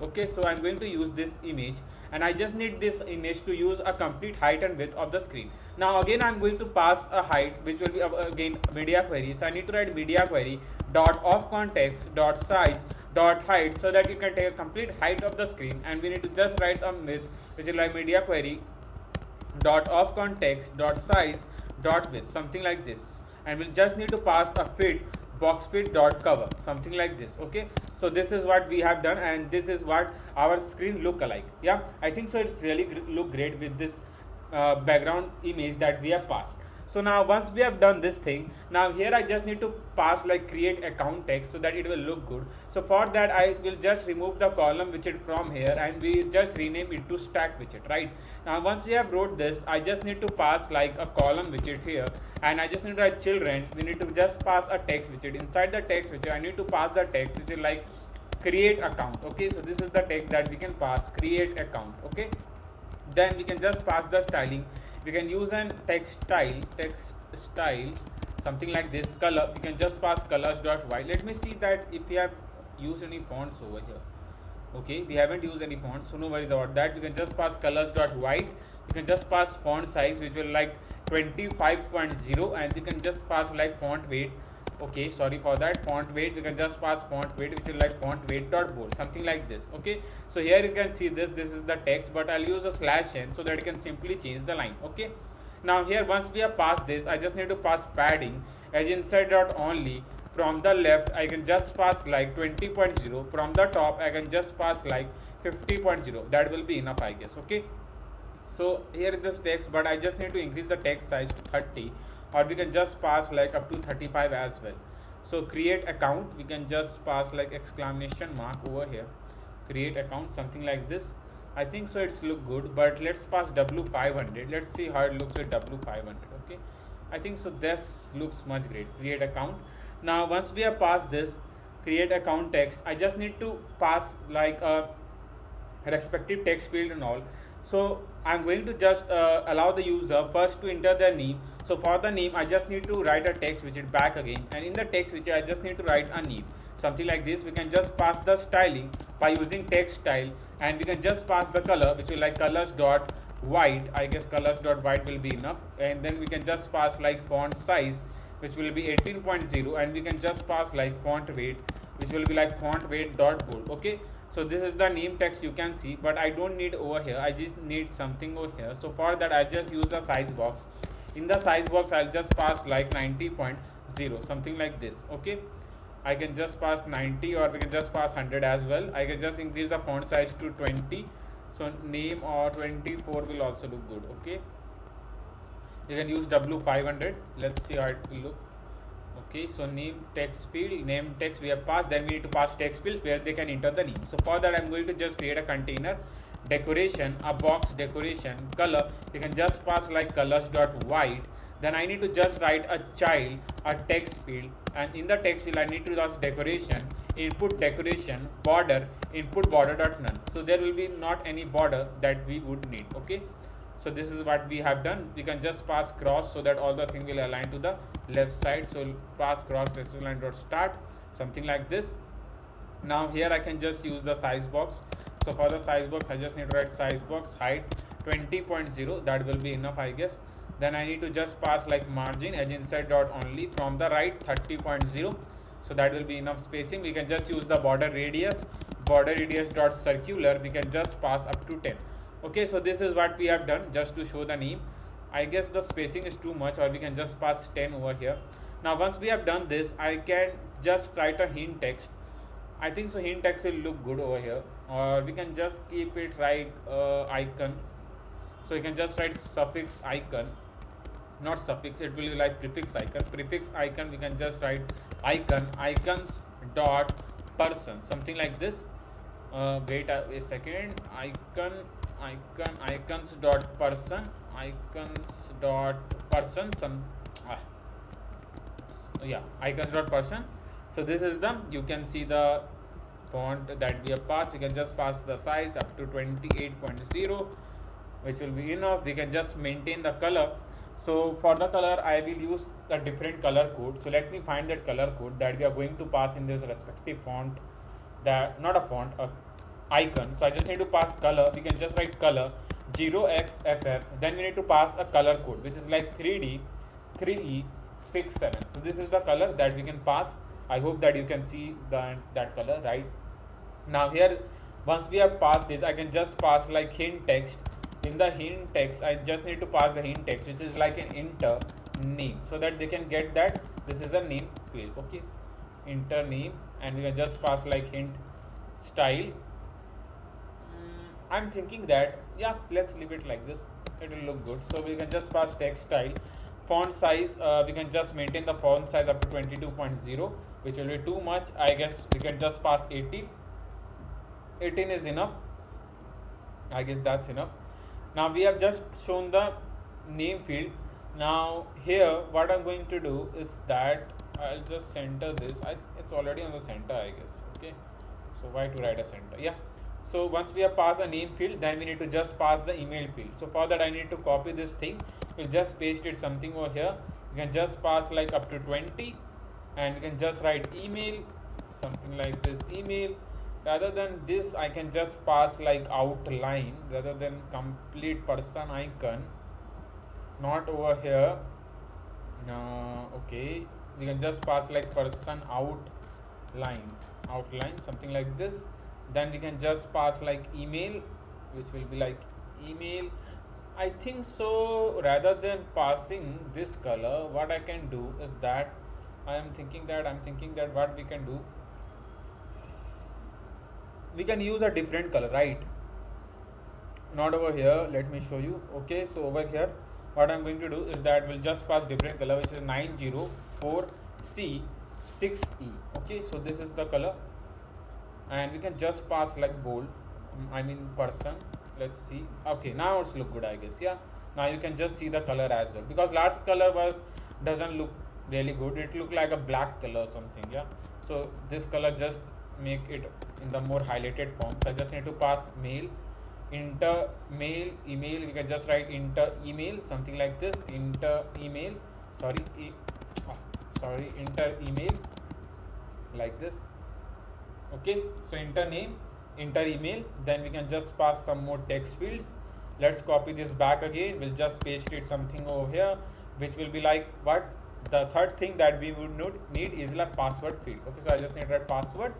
A: Okay, so I'm going to use this image, and I just need this image to use a complete height and width of the screen. Now again I'm going to pass a height, which will be again media query. So I need to write media query dot of context dot size dot height, so that you can take a complete height of the screen. And we need to just write a width, which is like media query dot of context dot size dot width, something like this. And we'll just need to pass a fit box fit dot cover, something like this. Okay, so this is what we have done, and this is what our screen look alike. Yeah, I think so it's really look great with this background image that we have passed. So now once we have done this thing, now here I just need to pass like create account text so that it will look good. So for that I will just remove the column widget from here and we just rename it to stack widget, right? Now once we have wrote this, I just need to pass like a column widget here, and I just need to write children. We need to just pass a text widget. Inside the text widget I need to pass the text which is like create account. Okay, so this is the text that we can pass, create account. Okay, then we can just pass the styling. We can use an text style, something like this. Color, we can just pass colors.white. Let me see that if we have used any fonts over here. Okay, we haven't used any fonts, so no worries about that. We can just pass colors.white. You can just pass font size which will like 25.0, and you can just pass like font weight. Okay, sorry for that, font weight. We can just pass font weight which is like font weight dot bold, something like this. Okay, so here you can see this is the text, but I'll use a /n so that you can simply change the line. Okay, now here once we have passed this, I just need to pass padding as inside dot only. From the left I can just pass like 20.0. From the top I can just pass like 50.0. that will be enough, I guess. Okay, so here is this text, but I just need to increase the text size to 30, or we can just pass like up to 35 as well. So create account, we can just pass like exclamation mark over here, create account, something like this. I think so it's look good, but let's pass W500. Let's see how it looks with W500. Okay, I think so this looks much great. Create account. Now once we have passed this create account text, I just need to pass like a respective text field and all. So I'm going to just allow the user first to enter their name. So for the name I just need to write a text widget back again, and in the text widget I just need to write a name, something like this. We can just pass the styling by using text style, and we can just pass the color which is like colors dot white. I guess colors dot white will be enough, and then we can just pass like font size which will be 18.0, and we can just pass like font weight which will be like font weight dot bold. Okay, so this is the name text you can see, but I don't need over here, I just need something over here. So for that I just use the size box. In the size box I'll just pass like 90.0, something like this. Okay, I can just pass 90, or we can just pass 100 as well. I can just increase the font size to 20, so name or 24 will also look good. Okay, you can use W500. Let's see how it will look. Okay, so name text field, name text we have passed. Then we need to pass text fields where they can enter the name. So for that I'm going to just create a container, decoration, a box decoration, color. You can just pass like colors dot white. Then I need to just write a child, a text field, and in the text field I need to pass decoration, input decoration, border, input border dot none. So there will be not any border that we would need. Okay, so this is what we have done. We can just pass cross so that all the thing will align to the left side. So pass cross line dot start, something like this. Now here I can just use the size box. So for the size box I just need to write size box height 20.0, that will be enough, I guess. Then I need to just pass like margin as inside dot only, from the right 30.0, so that will be enough spacing. We can just use the border radius dot circular. We can just pass up to 10. Okay, so this is what we have done just to show the name. I guess the spacing is too much, or we can just pass 10 over here. Now once we have done this, I can just write a hint text. I think so hint text will look good over here, or we can just keep it like icon. So you can just write suffix icon, not suffix, it will be like prefix icon. We can just write icons dot person, something like this. Wait a second, icons dot person, icons dot person. So this is the, you can see the font that we have passed. You can just pass the size up to 28.0, which will be enough. We can just maintain the color. So for the color I will use a different color code. So let me find that color code that we are going to pass in this respective font, that not a font, a icon. So I just need to pass color. We can just write color 0xff. Then we need to pass a color code which is like 3D 3E67. So this is the color that we can pass. I hope that you can see that color right now. Here once we have passed this, I can just pass like hint text. In the hint text I just need to pass the hint text which is like an enter name, so that they can get that this is a name field. Okay, enter name, and we can just pass like hint style. I'm thinking that, yeah, let's leave it like this, it will look good. So we can just pass text style. font size, we can just maintain the font size up to 22.0, which will be too much. I guess we can just pass 80. 18 is enough. I guess that's enough. Now we have just shown the name field. Now here what I'm going to do is that I'll just center this. It's already on the center, I guess. Okay, so why to write a center? Yeah, so once we have passed the name field, then we need to just pass the email field. So for that I need to copy this thing. We'll just paste it something over here. You can just pass like up to 20, and you can just write email, something like this, email. Rather than this, I can just pass like outline rather than complete person icon. Not over here. Okay, we can just pass like person outline, something like this. Then we can just pass like email, which will be like email. I think so. Rather than passing this color, what I can do is that I'm thinking that what we can do, we can use a different color, right? Not over here. Let me show you. Okay, so over here what I'm going to do is that we'll just pass different color, which is 904C6E. Okay, so this is the color, and we can just pass like bold, person. Let's see. Okay, now it's look good, I guess. Yeah, now you can just see the color as well, because last color doesn't look really good. It looked like a black color or something. Yeah, so this color just make it in the more highlighted form. So I just need to pass mail, inter mail, email. We can just write inter email, something like this, inter email, inter email, like this. Okay, so inter name, inter email. Then we can just pass some more text fields. Let's copy this back again. We'll just paste it something over here, which will be like what? The third thing that we would need is like password field. Okay, so I just need to write password,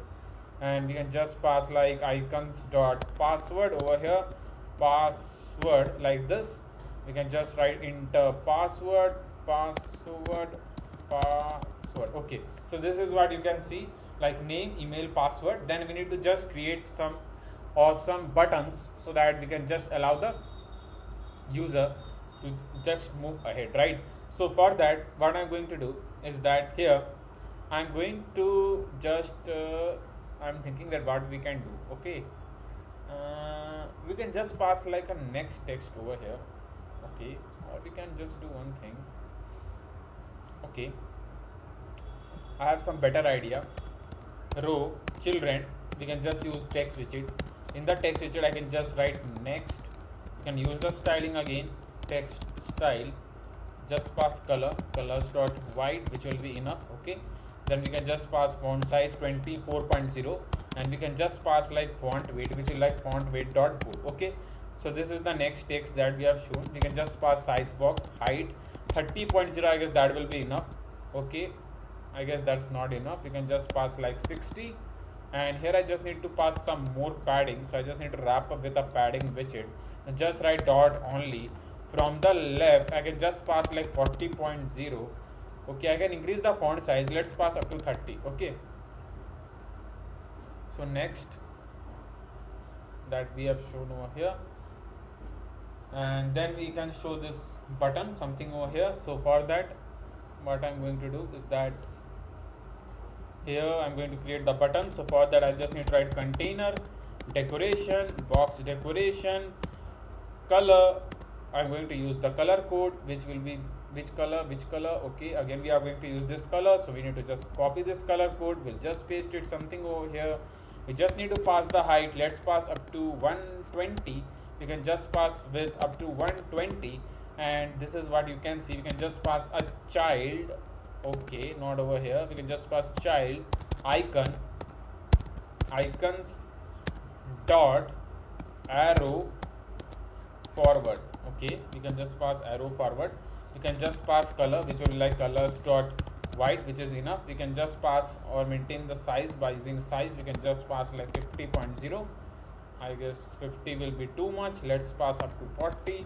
A: and we can just pass like icons dot password over here, password, like this. We can just write enter password. Okay, so this is what you can see, like name, email, password. Then we need to just create some awesome buttons so that we can just allow the user to just move ahead, right? So for that, what I'm going to do is that here I'm going to just I'm thinking that what we can do. Okay, we can just pass like a next text over here. Okay, or we can just do one thing. Okay, I have some better idea. Row children, we can just use text widget. In the text widget I can just write next. You can use the styling again, text style. Just pass colors dot white, which will be enough. Okay, then we can just pass font size 24.0, and we can just pass like font weight, which is like font weight dot bold. Okay, so this is the next text that we have shown. We can just pass size box height 30.0. I guess that will be enough. Okay, I guess that's not enough. We can just pass like 60, and here I just need to pass some more padding. So I just need to wrap up with a padding widget and just write dot only. From the left I can just pass like 40.0. Okay, I can increase the font size. Let's pass up to 30. Okay, so next that we have shown over here, and then we can show this button something over here. So for that, what I'm going to do is that here I'm going to create the button. So for that I just need to write container decoration, box decoration, color. I'm going to use the color code, which will be which color. Okay, again we are going to use this color, so we need to just copy this color code. We'll just paste it something over here. We just need to pass the height. Let's pass up to 120. You can just pass with up to 120, and this is what you can see. We can just pass a child. Okay, not over here. We can just pass child icons dot arrow forward. Okay, we can just pass arrow forward. We can just pass color, which will be like colors dot white, which is enough. We can just pass or maintain the size by using size. We can just pass like 50.0. I guess 50 will be too much. Let's pass up to 40.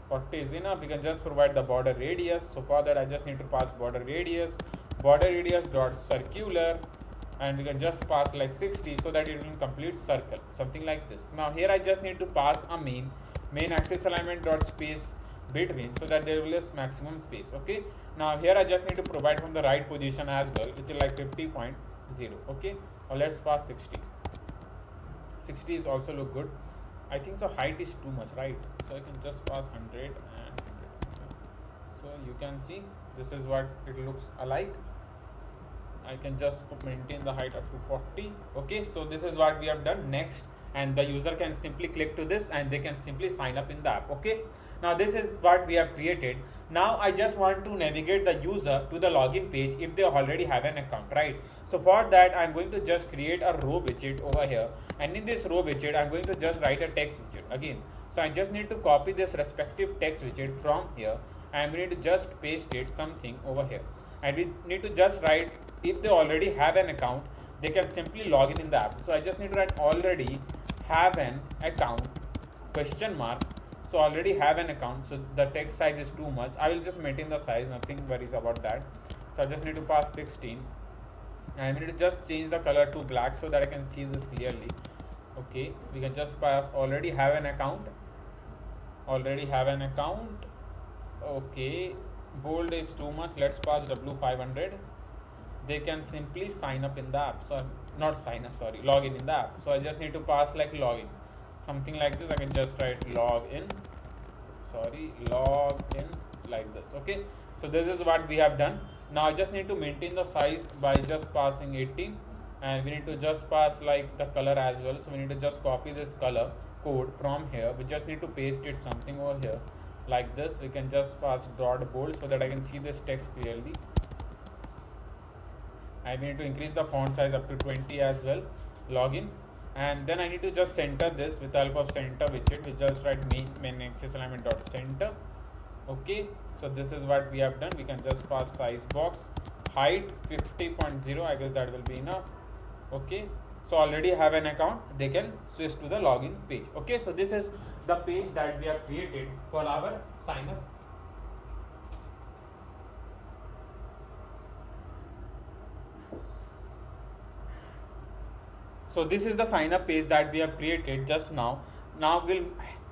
A: 40 is enough. We can just provide the border radius. So for that I just need to pass border radius dot circular, and we can just pass like 60 so that it will complete circle, something like this. Now here I just need to pass a main axis alignment dot space between, so that there will be maximum space. Okay, now here I just need to provide from the right position as well, which is like 50.0. Okay, or let's pass 60. 60 is also look good. I think so height is too much, right? So I can just pass 100 and 100. Okay. So you can see this is what it looks alike. I can just maintain the height up to 40. Okay, so this is what we have done. Next, and the user can simply click to this and they can simply sign up in the app. Okay, now this is what we have created. Now I just want to navigate the user to the login page if they already have an account, right? So for that I'm going to just create a row widget over here, and in this row widget I'm going to just write a text widget again. So I just need to copy this respective text widget from here, and we need to just paste it something over here, and we need to just write if they already have an account they can simply log in the app. So I just need to write already have an account question mark. So already have an account, so the text size is too much. I will just maintain the size, nothing worries about that. So I just need to pass 16, and we need to just change the color to black so that I can see this clearly. Okay, we can just pass already have an account. Okay, bold is too much, let's pass W500. They can simply sign up in the app. So not sign up, sorry, log in the app. So I just need to pass like login, something like this. I can just write log in like this. Okay, so this is what we have done. Now I just need to maintain the size by just passing 18, and we need to just pass like the color as well. So we need to just copy this color code from here. We just need to paste it something over here like this. We can just pass dot bold so that I can see this text clearly. I need to increase the font size up to 20 as well. Login, and then I need to just center this with the help of center widget. We just write main axis alignment dot center. Okay, so this is what we have done. We can just pass size box, height 50.0. I guess that will be enough. Okay, so already have an account, they can switch to the login page. Okay, so this is the page that we have created for our sign up. So this is the sign up page that we have created just now. Now we'll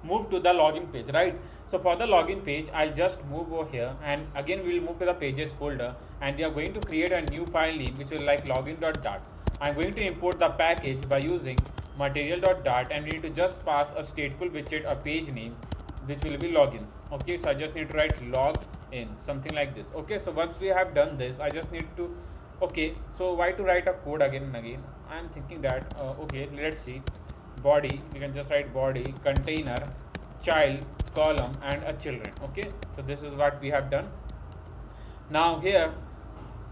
A: move to the login page, right? So for the login page, I'll just move over here, and again we'll move to the pages folder, and we are going to create a new file name which is like login.dart. I'm going to import the package by using material.dart, and we need to just pass a stateful widget, a page name, which will be logins. Okay, so I just need to write log in, something like this. Okay, so once we have done this, I just need to, okay, so why to write a code again and again? I'm thinking that, okay, let's see. Body, we can just write body, container, child, column, and a children. Okay, so this is what we have done. Now here,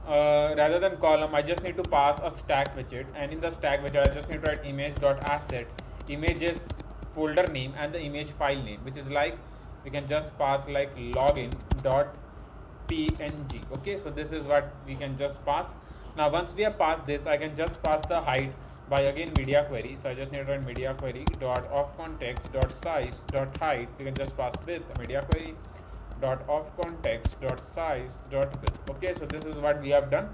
A: rather than column, I just need to pass a stack widget, and in the stack widget I just need to write image.asset, images folder name, and the image file name, which is like, we can just pass like login.png. Okay, so this is what we can just pass. Now once we have passed this, I can just pass the height by again media query. So I just need to write media query dot of context dot size dot height. We can just pass with media query dot of context dot size dot width. Okay, so this is what we have done.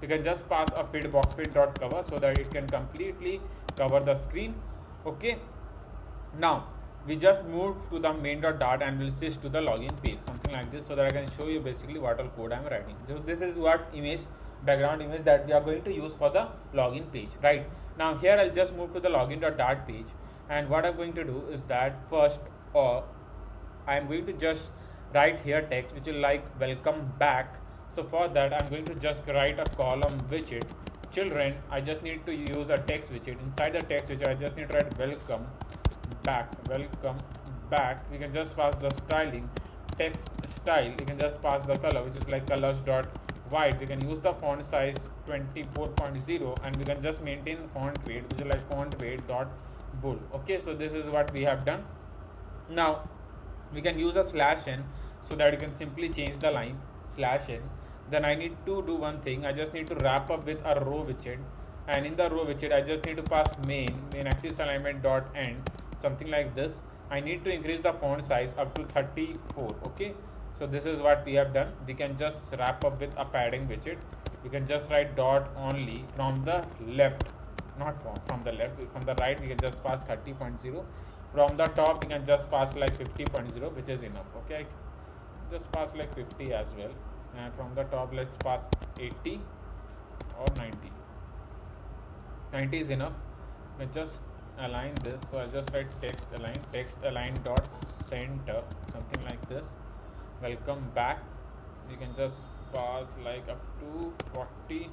A: We can just pass a feed box feed dot cover so that it can completely cover the screen. Okay, now we just move to the main.dart and we'll switch to the login page, something like this, so that I can show you basically what all code I'm writing. So this is what image, background image that we are going to use for the login page. Right now here I'll just move to the login.dart page, and what I'm going to do is that first I'm going to just write here text which will like welcome back. So for that I'm going to just write a column widget children. I just need to use a text widget. Inside the text widget I just need to write welcome back. We can just pass the styling, text style. You can just pass the color, which is like colors dot white. We can use the font size 24.0, and we can just maintain font weight, which is like font weight dot bold. Okay, so this is what we have done. Now we can use a /n so that you can simply change the line /n. Then I need to do one thing. I just need to wrap up with a row widget, and in the row widget I just need to pass main axis alignment dot end, something like this. I need to increase the font size up to 34. Okay, so this is what we have done. We can just wrap up with a padding widget. We can just write dot only from the left, not from the left, from the right we can just pass 30.0. From the top we can just pass like 50.0, which is enough. Okay, just pass like 50 as well, and from the top let's pass 80 or 90. 90 is enough. I just align this, so I'll just write text align dot center, something like this. Welcome back, you can just pass like up to 40.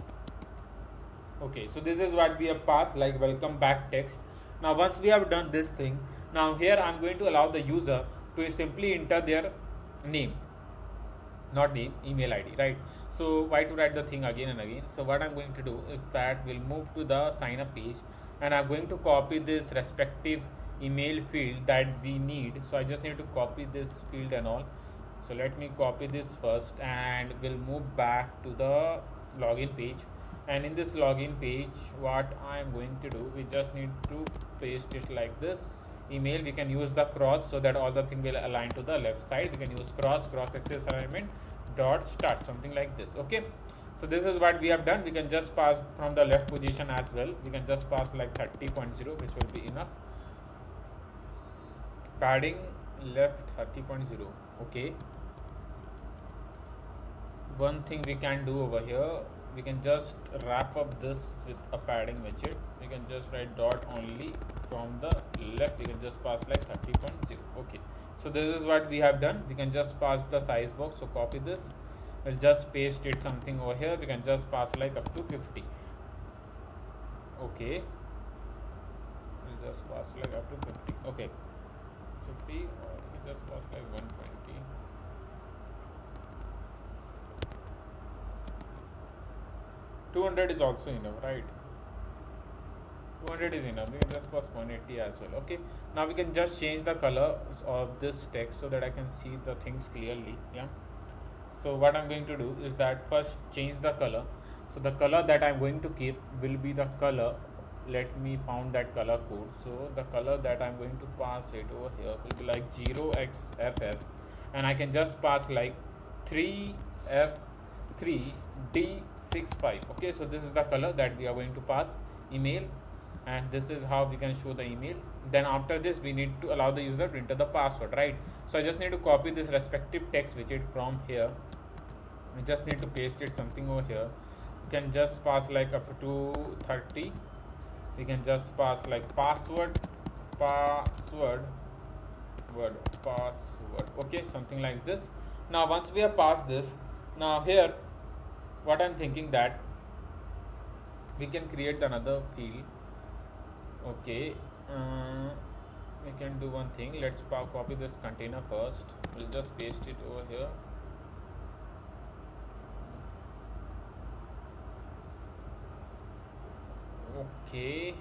A: Okay, so this is what we have passed, like welcome back text. Now once we have done this thing, now here I'm going to allow the user to simply enter their name, not name, email ID, right? So why to write the thing again and again? So what I'm going to do is that we'll move to the sign up page, and I'm going to copy this respective email field that we need. So I just need to copy this field and all. So let me copy this first, and we'll move back to the login page. And in this login page, what I am going to do, we just need to paste it like this. Email, we can use the cross so that all the thing will align to the left side. We can use cross axis alignment dot start, something like this. Okay, so this is what we have done. We can just pass from the left position as well. We can just pass like 30.0, which will be enough. Padding left 30.0. okay, one thing we can do over here, we can just wrap up this with a padding widget. We can just write dot only from the left. We can just pass like 30.0. okay, so this is what we have done. We can just pass the size box, so copy this, we'll just paste it something over here. We can just pass like up to 50. okay, we'll just pass like up to 50. okay, 50, or we just pass like 120. 200 is also enough, right? 200 is enough. We can just pass 180 as well. Okay, now we can just change the color of this text so that I can see the things clearly. Yeah, so what I'm going to do is that first change the color. So the color that I'm going to keep will be the color, let me found that color code. So the color that I'm going to pass it over here will be like 0xFF, and I can just pass like 3F3D65. okay, so this is the color that we are going to pass email, and this is how we can show the email. Then after this, we need to allow the user to enter the password, right? So I just need to copy this respective text widget from here. We just need to paste it something over here. We can just pass like up to 30. We can just pass like password, okay, something like this. Now once we have passed this, now here what I'm thinking that we can create another field. okay, we can do one thing. Let's copy this container first. We'll just paste it over here. okay,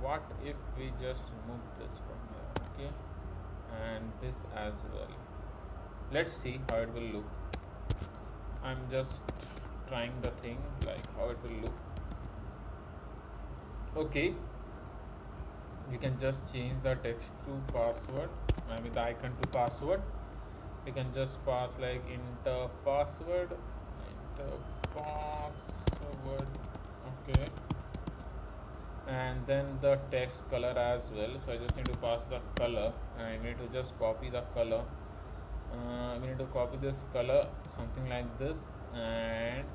A: what if we just remove this from here? okay, and this as well. Let's see how it will look. I'm just trying the thing like how it will look. okay, we can just change the text to password, I mean the icon to password. We can just pass like enter password. okay, and then the text color as well. So I just need to pass the color, and I need to just copy the color. We need to copy this color something like this, and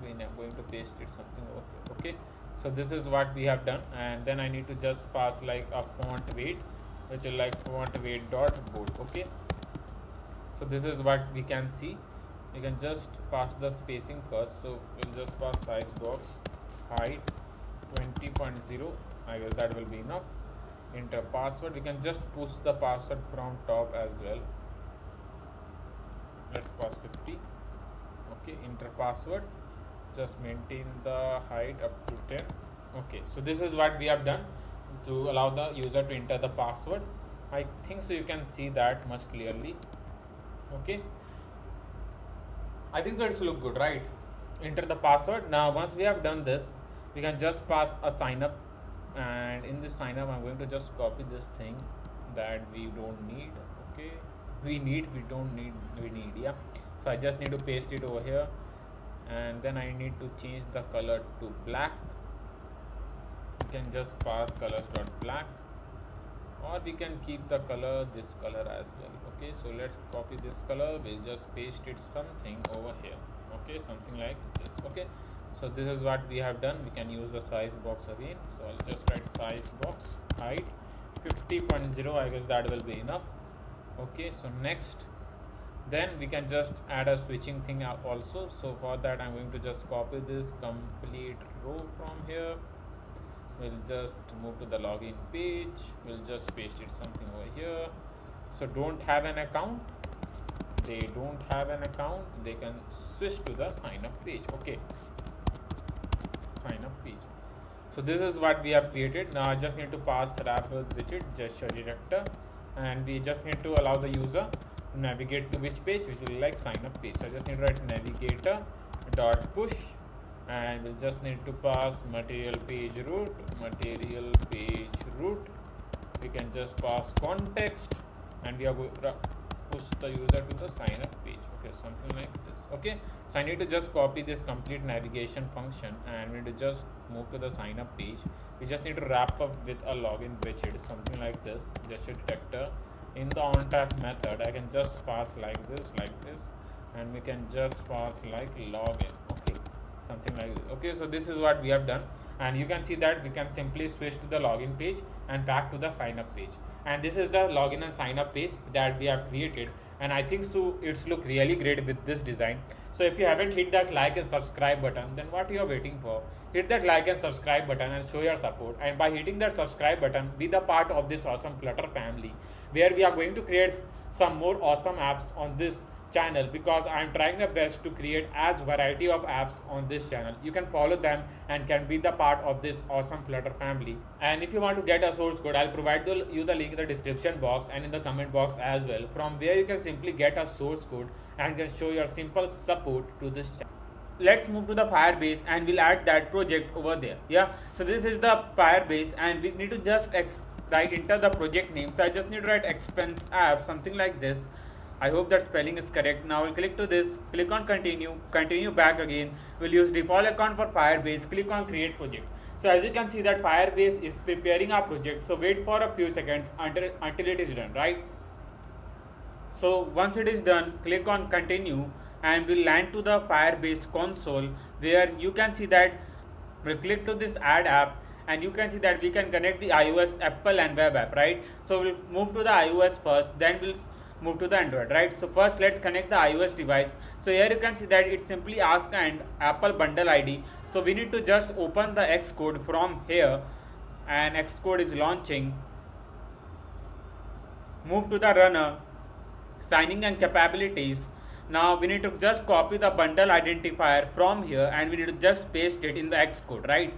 A: we are going to paste it something over here. okay, so this is what we have done. And then I need to just pass like a font weight, which is like font weight dot bold. okay, so this is what we can see. We can just pass the spacing first, so we'll just pass size box height 20.0. I guess that will be enough. Enter password. We can just push the password from top as well. Let's pass 50. okay, enter password. Just maintain the height up to 10. okay, so this is what we have done to allow the user to enter the password. I think so you can see that much clearly. okay, I think so it's look good, right? Enter the password. Now once we have done this, we can just pass a sign up, and in this sign up I'm going to just copy this thing that we don't need. okay, we need, yeah. So I just need to paste it over here, and then I need to change the color to black. You can just pass colors dot black. or we can keep the color this color as well. Okay, so let's copy this color, we'll just paste it something over here. Okay, something like this. Okay, so this is what we have done. We can use the size box again, so I'll just write size box height 50.0. I guess that will be enough. Okay, so next, then we can just add a switching thing also. So for that I'm going to just copy this complete row from here. We'll just move to the login page, we'll just paste it something over here. So don't have an account, they don't have an account, they can switch to the sign up page. Okay, sign up page. So this is what we have created. Now I just need to pass wrap with widget gesture detector, and we just need to allow the user to navigate to which page, which will be like sign up page. So I just need to write navigator dot push, and we'll just need to pass material page root. We can just pass context, and we are going to push the user to the sign up page. Okay, something like this. Okay, so I need to just copy this complete navigation function, and we need to just move to the sign up page. We just need to wrap up with a login widget, something like this. Gesture detector. In the on tap method, I can just pass like this, and we can just pass like login. Okay, something like this. Okay, so this is what we have done, and you can see that we can simply switch to the login page and back to the sign up page. And this is the login and sign up page that we have created, and I think so it's look really great with this design. So if you haven't hit that like and subscribe button, then what you are waiting for? Hit that like and subscribe button and show your support, and by hitting that subscribe button, be the part of this awesome Flutter family, where we are going to create some more awesome apps on this channel, because I am trying my best to create as variety of apps on this channel. You can follow them and can be the part of this awesome Flutter family. And if you want to get a source code, I'll provide you the link in the description box and in the comment box as well, from where you can simply get a source code and can show your simple support to this channel. Let's move to the Firebase, and we'll add that project over there. Yeah, so this is the Firebase, and we need to just enter the project name. So I just need to write expense app, something like this. I hope that spelling is correct. Now we'll click to this, click on continue back again. We'll use default account for Firebase, click on create project. So as you can see that Firebase is preparing our project. So wait for a few seconds until it is done, right? So once it is done, click on continue, and we'll land to the Firebase console, where you can see that we'll click to this add app, and you can see that we can connect the iOS, Apple and web app, right? So we'll move to the iOS first, then we'll move to the Android, right? So first let's connect the iOS device. So here you can see that it simply asks an Apple bundle ID. So we need to just open the Xcode from here, and Xcode is launching. Move to the runner, signing and capabilities. Now we need to just copy the bundle identifier from here, and we need to just paste it in the Xcode, right?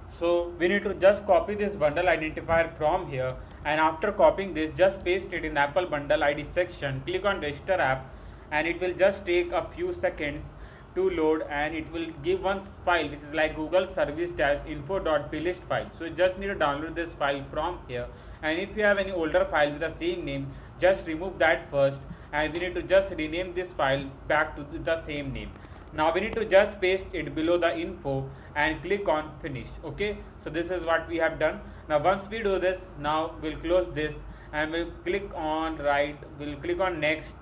A: So we need to just copy this bundle identifier from here, and after copying this, just paste it in Apple bundle ID section. Click on register app, and it will just take a few seconds to load, and it will give one file which is like Google service-info.plist file. So you just need to download this file from here, and if you have any older file with the same name, just remove that first, and we need to just rename this file back to the same name. Now we need to just paste it below the info and click on finish. Okay, so this is what we have done. Now once we do this, now we'll close this, and we'll click on next,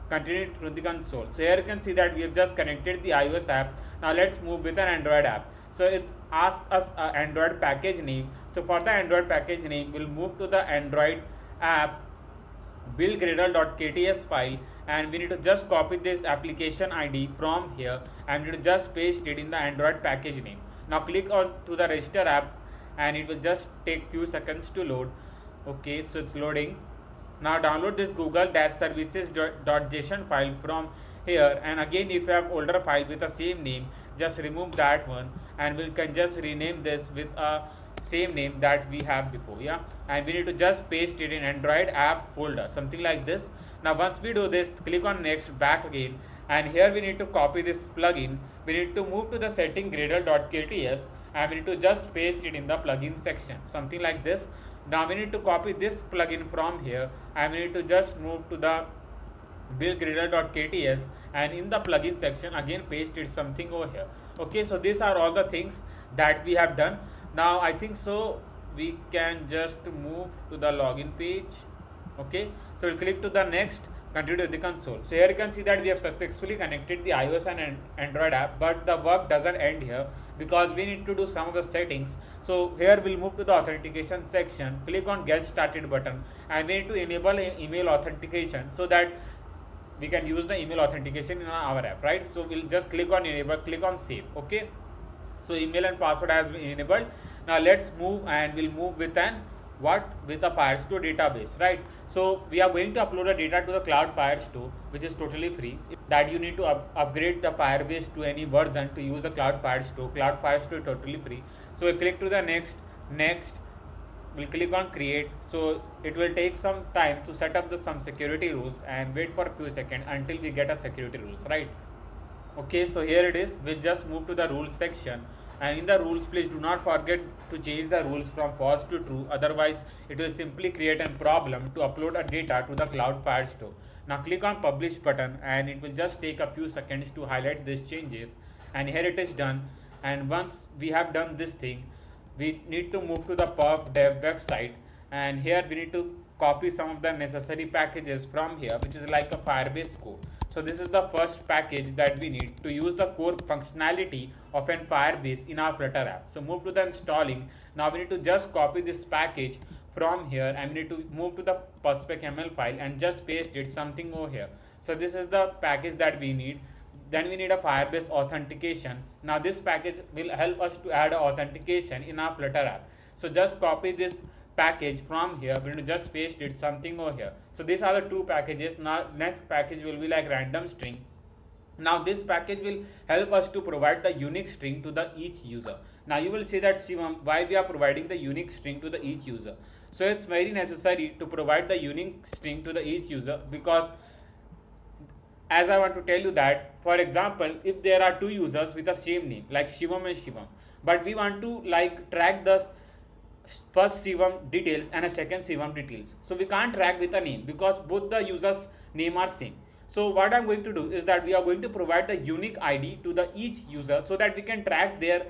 A: continue to the console. So here you can see that we have just connected the iOS app. Now let's move with an Android app. So it's asked us an Android package name. So for the Android package name, we'll move to the Android app buildgradle.kts file, and we need to just copy this application ID from here, and we need to just paste it in the Android package name. Now click on to the register app, and it will just take few seconds to load. Okay, so it's loading. Now download this google-services.json file from here, and again if you have older file with the same name, just remove that one, and we can just rename this with a same name that we have before. Yeah, and we need to just paste it in Android app folder, something like this. Now once we do this, click on next, back again, and here we need to copy this plugin. We need to move to the setting gradle.kts, and we need to just paste it in the plugin section, something like this. Now we need to copy this plugin from here, and we need to just move to the buildgradle.kts, and in the plugin section again paste it something over here. Okay, so these are all the things that we have done. Now I think so we can just move to the login page. Okay, so we'll click to the next, continue to the console. So here you can see that we have successfully connected the iOS and Android app, but the work doesn't end here because we need to do some of the settings. So here we'll move to the authentication section, click on get started button, and we need to enable email authentication so that we can use the email authentication in our app, right? So we'll just click on enable, click on save. Okay, so email and password has been enabled. Now let's move, and we'll move with an with a Firestore database, right? So we are going to upload the data to the cloud Firestore, which is totally free. That you need to upgrade the Firebase to any version to use the cloud Firestore. Cloud Firestore is totally free. So we click to the next, we'll click on create. So it will take some time to set up some security rules, and wait for a few seconds until we get a security rules, right? Okay, so here it is. We'll just move to the rules section, and in the rules, please do not forget to change the rules from false to true, otherwise it will simply create a problem to upload a data to the cloud Firestore. Now click on publish button, and it will just take a few seconds to highlight these changes, and here it is done. And once we have done this thing, we need to move to the Pub.dev website, and here we need to copy some of the necessary packages from here, which is like a Firebase core. So this is the first package that we need to use the core functionality of an Firebase in our Flutter app. So move to the installing. Now we need to just copy this package from here, and we need to move to the pub.spec.ml file and just paste it something over here. So this is the package that we need. Then we need a Firebase authentication. Now this package will help us to add authentication in our Flutter app. So just copy this package from here, we need to just paste it something over here. So these are the two packages. Now next package will be like random string. Now this package will help us to provide the unique string to the each user. Now you will say that Shivam, why we are providing the unique string to the each user? So it's very necessary to provide the unique string to the each user, because as I want to tell you that, for example, if there are two users with the same name like Shivam and Shivam, but we want to like track the first Shivam details and a second Shivam details, so we can't track with a name because both the users name are same. So what I'm going to do is that we are going to provide the unique ID to the each user so that we can track their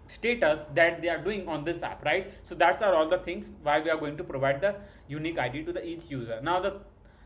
A: status that they are doing on this app, right? So that's are all the things why we are going to provide the unique ID to the each user. Now the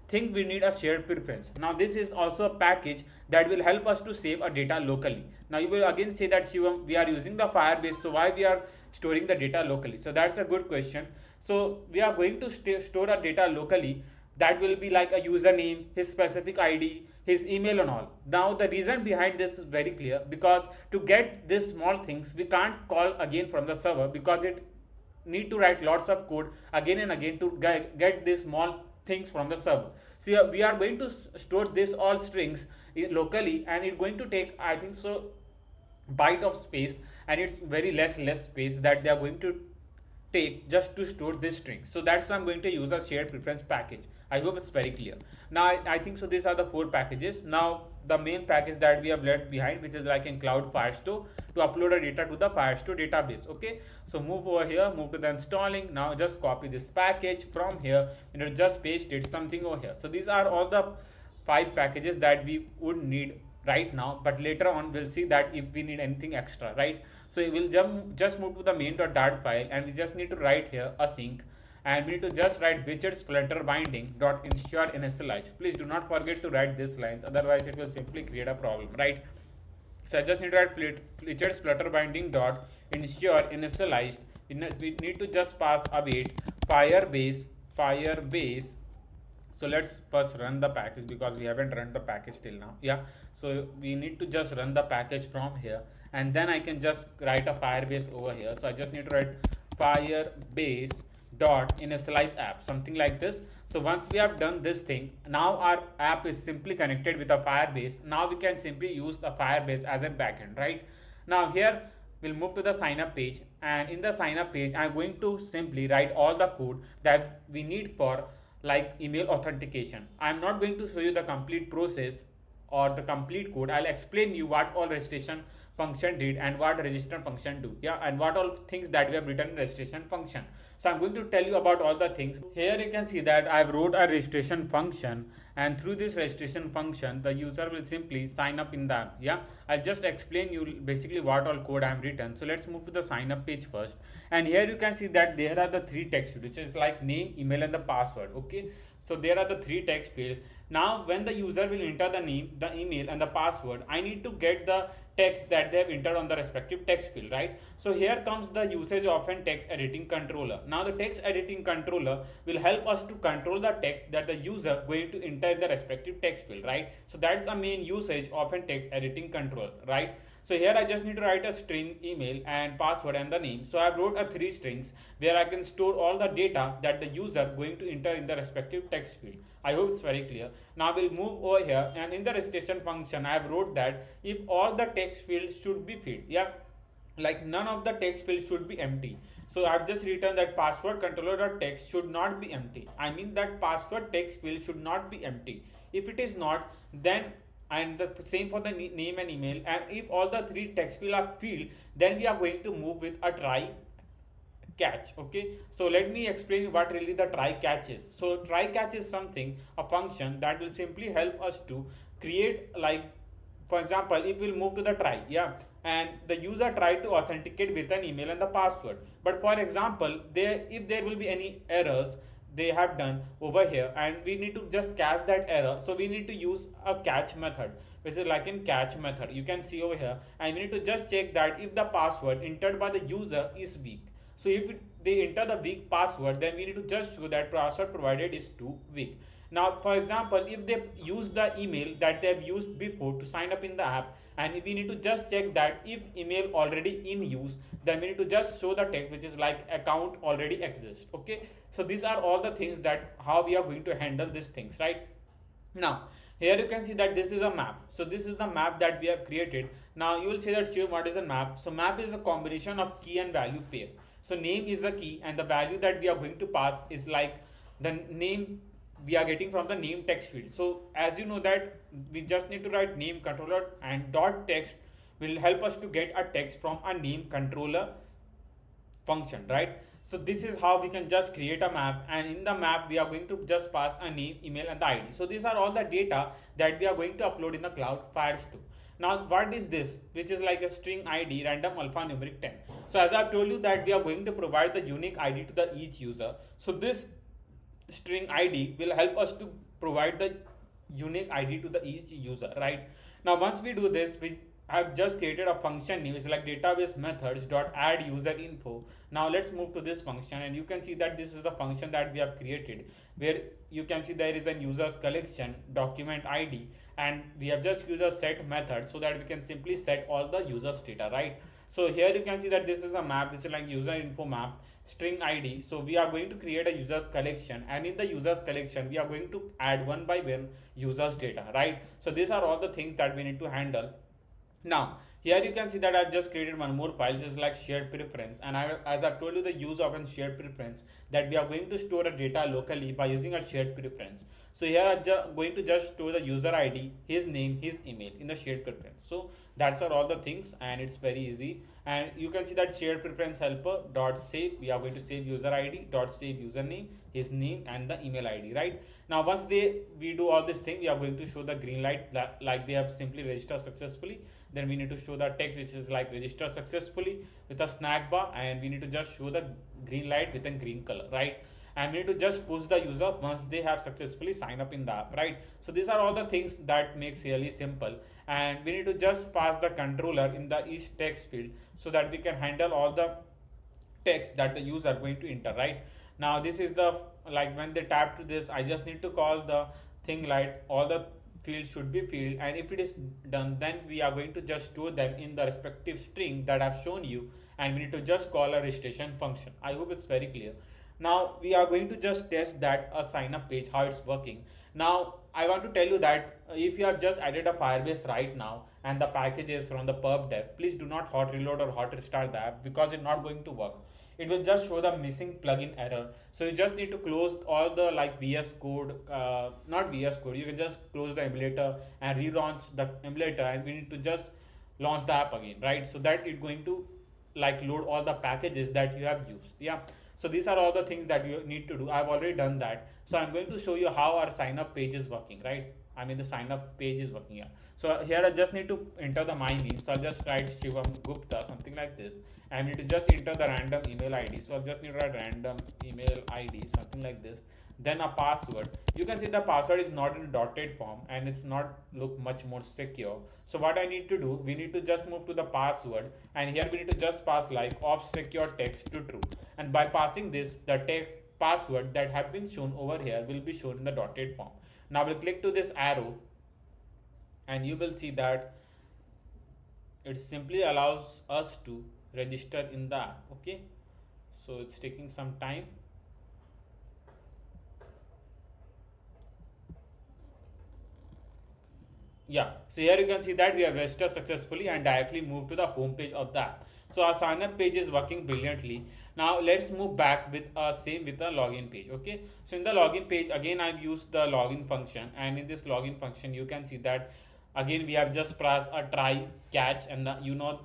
A: thing, we need a shared preference. Now this is also a package that will help us to save a data locally. Now you will again say that Shivam, we are using the Firebase, so why we are storing the data locally? So that's a good question. So we are going to store our data locally. That will be like a username, his specific ID, his email and all. Now the reason behind this is very clear, because to get these small things we can't call again from the server, because it need to write lots of code again and again to get these small things from the server. So we are going to store this all strings locally, and it's going to take, I think so, byte of space, and it's very less space that they are going to take just to store this string. So that's why I'm going to use a shared preference package. I hope it's very clear. Now I think so these are the four packages. Now the main package that we have left behind, which is like in cloud Firestore, to upload our data to the Firestore database. Okay, so move over here, move to the installing. Now just copy this package from here, and just paste it something over here. So these are all the 5 packages that we would need right now, but later on we'll see that if we need anything extra, right? So we'll just move to the main.dart file, and we just need to write here async, and we need to just write widgets flutter binding dot ensure initialize. Please do not forget to write these lines, otherwise it will simply create a problem, right? So I just need to write widgets flutter binding dot ensure initialized. We need to just pass await Firebase. So let's first run the package, because we haven't run the package till now. Yeah, so we need to just run the package from here, and then I can just write a Firebase over here. So I just need to write Firebase dot initialize app, something like this. So once we have done this thing, now our app is simply connected with a Firebase. Now we can simply use the Firebase as a backend, right? Now here we'll move to the sign up page, and in the sign up page I'm going to simply write all the code that we need for like email authentication. I'm not going to show you the complete process or the complete code. I'll explain you what all registration function did and what register function do, yeah, and what all things that we have written in registration function. So I'm going to tell you about all the things. Here you can see that I've wrote a registration function, and through this registration function the user will simply sign up in the app. Yeah, I'll just explain you basically what all code I'm written. So let's move to the sign up page first, and here you can see that there are the three text fields, which is like name, email and the password. Okay, so there are the three text fields. Now when the user will enter the name, the email and the password, I need to get the text that they have entered on the respective text field, right? So here comes the usage of an text editing controller. Now the text editing controller will help us to control the text that the user going to enter in the respective text field, right? So that's the main usage of an text editing controller, right? So here I just need to write a string, email and password and the name. So I wrote a three strings where I can store all the data that the user going to enter in the respective text field. I hope it's very clear. Now we'll move over here, and in the registration function I have wrote that if all the text fields should be filled, yeah, like none of the text fields should be empty. So I've just written that password controller.text should not be empty. I mean that password text field should not be empty. If it is not, then, and the same for the name and email, and if all the three text fields are filled, then we are going to move with a try catch. Okay, so let me explain what really the try catch is. So try catch is something, a function that will simply help us to create, like for example, if we'll move to the try, yeah, and the user try to authenticate with an email and the password, but for example there, if there will be any errors they have done over here and we need to just catch that error, so we need to use a catch method, which is like in catch method you can see over here, and we need to just check that if the password entered by the user is weak. So if they enter the weak password, then we need to just show that password provided is too weak. Now for example, if they use the email that they have used before to sign up in the app, and we need to just check that if email already in use, then we need to just show the text which is like account already exists. Okay, so these are all the things that how we are going to handle these things, right? Now here you can see that this is a map. So this is the map that we have created. Now you will say that Shiv, what is a map? So map is a combination of key and value pair. So name is the key, and the value that we are going to pass is like the name we are getting from the name text field. So as you know that we just need to write name controller, and dot text will help us to get a text from a name controller function, right? So this is how we can just create a map, and in the map we are going to just pass a name, email and the ID. So these are all the data that we are going to upload in the cloud Firestore. Now what is this, which is like a string ID random alphanumeric 10. So as I've told you that we are going to provide the unique ID to the each user, so this string ID will help us to provide the unique ID to the each user, right? Now once we do this, we have just created a function name, it's like database methods dot add user info. Now let's move to this function, and you can see that this is the function that we have created, where you can see there is a users collection document ID, and we have just used a set method so that we can simply set all the users data, right? So here you can see that this is a map, this is like user info map, string ID. So we are going to create a users collection, and in the users collection we are going to add one by one users data, right? So these are all the things that we need to handle. Now here you can see that I've just created one more file, which is like shared preference, and as I've told you the use of a shared preference, that we are going to store a data locally by using a shared preference. So here I'm going to just store the user ID, his name, his email in the shared preference. So that's all the things, and it's very easy. And you can see that shared preference helper dot save, we are going to save user ID dot save username, his name and the email ID, right? Now once we do all this thing, we are going to show the green light that, like they have simply registered successfully. Then we need to show the text which is like register successfully with a snack bar, and we need to just show the green light with a green color, right? And we need to just push the user once they have successfully signed up in the app, right? So these are all the things that makes really simple, and we need to just pass the controller in the each text field so that we can handle all the text that the user are going to enter, right? Now this is the, like when they tap to this, I just need to call the thing like all the field should be filled, and if it is done, then we are going to just store them in the respective string that I've shown you, and we need to just call a registration function. I hope it's very clear. Now we are going to just test that a sign up page, how it's working. Now I want to tell you that if you have just added a Firebase right now and the package is from the Pub.dev, please do not hot reload or hot restart the app, because it's not going to work. It will just show the missing plugin error. So you just need to close all the like VS code, not VS code, you can just close the emulator and relaunch the emulator, and we need to just launch the app again, right? So that it's going to like load all the packages that you have used. Yeah. So these are all the things that you need to do. I've already done that. So I'm going to show you how our sign up page is working, right? I mean the sign up page is working here. So here I just need to enter the my name. So I'll just write Shivam Gupta, something like this. I need to just enter the random email ID. So I'll just need to write random email ID, something like this. Then a password. You can see the password is not in dotted form and it's not look much more secure. So what I need to do, we need to just move to the password, and here we need to just pass like of secure text to true. And by passing this, the text password that have been shown over here will be shown in the dotted form. Now we'll click to this arrow and you will see that it simply allows us to register in the app. Okay, so it's taking some time. Yeah, so here you can see that we have registered successfully and directly moved to the home page of the app. So our sign up page is working brilliantly. Now let's move back with same with the login page. Okay, so in the login page again I've used the login function, and in this login function you can see that again we have just pressed a try catch, and know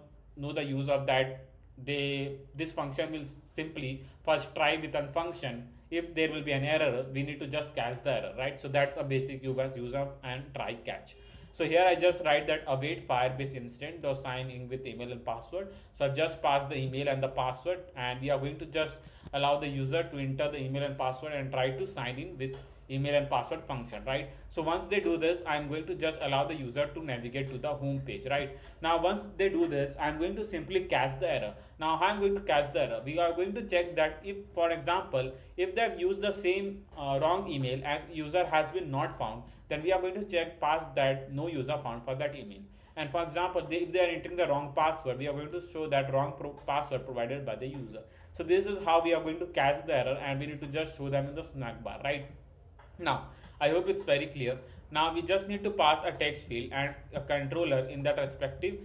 A: the use of that. This function will simply first try with a function. If there will be an error, we need to just catch the error, right? So that's a basic use of and try catch. So here I just write that await Firebase instant or sign in with email and password. So I've just passed the email and the password, and we are going to just allow the user to enter the email and password and try to sign in with email and password function, right? So once they do this, I'm going to just allow the user to navigate to the home page, right? Now once they do this, I'm going to simply catch the error. Now how I'm going to catch the error, we are going to check that if, for example, if they've used the same wrong email and user has been not found, then we are going to check past that no user found for that email. And for example, if they are entering the wrong password, we are going to show that wrong password provided by the user. So this is how we are going to catch the error, and we need to just show them in the snack bar, right? Now I hope it's very clear. Now we just need to pass a text field and a controller in that respective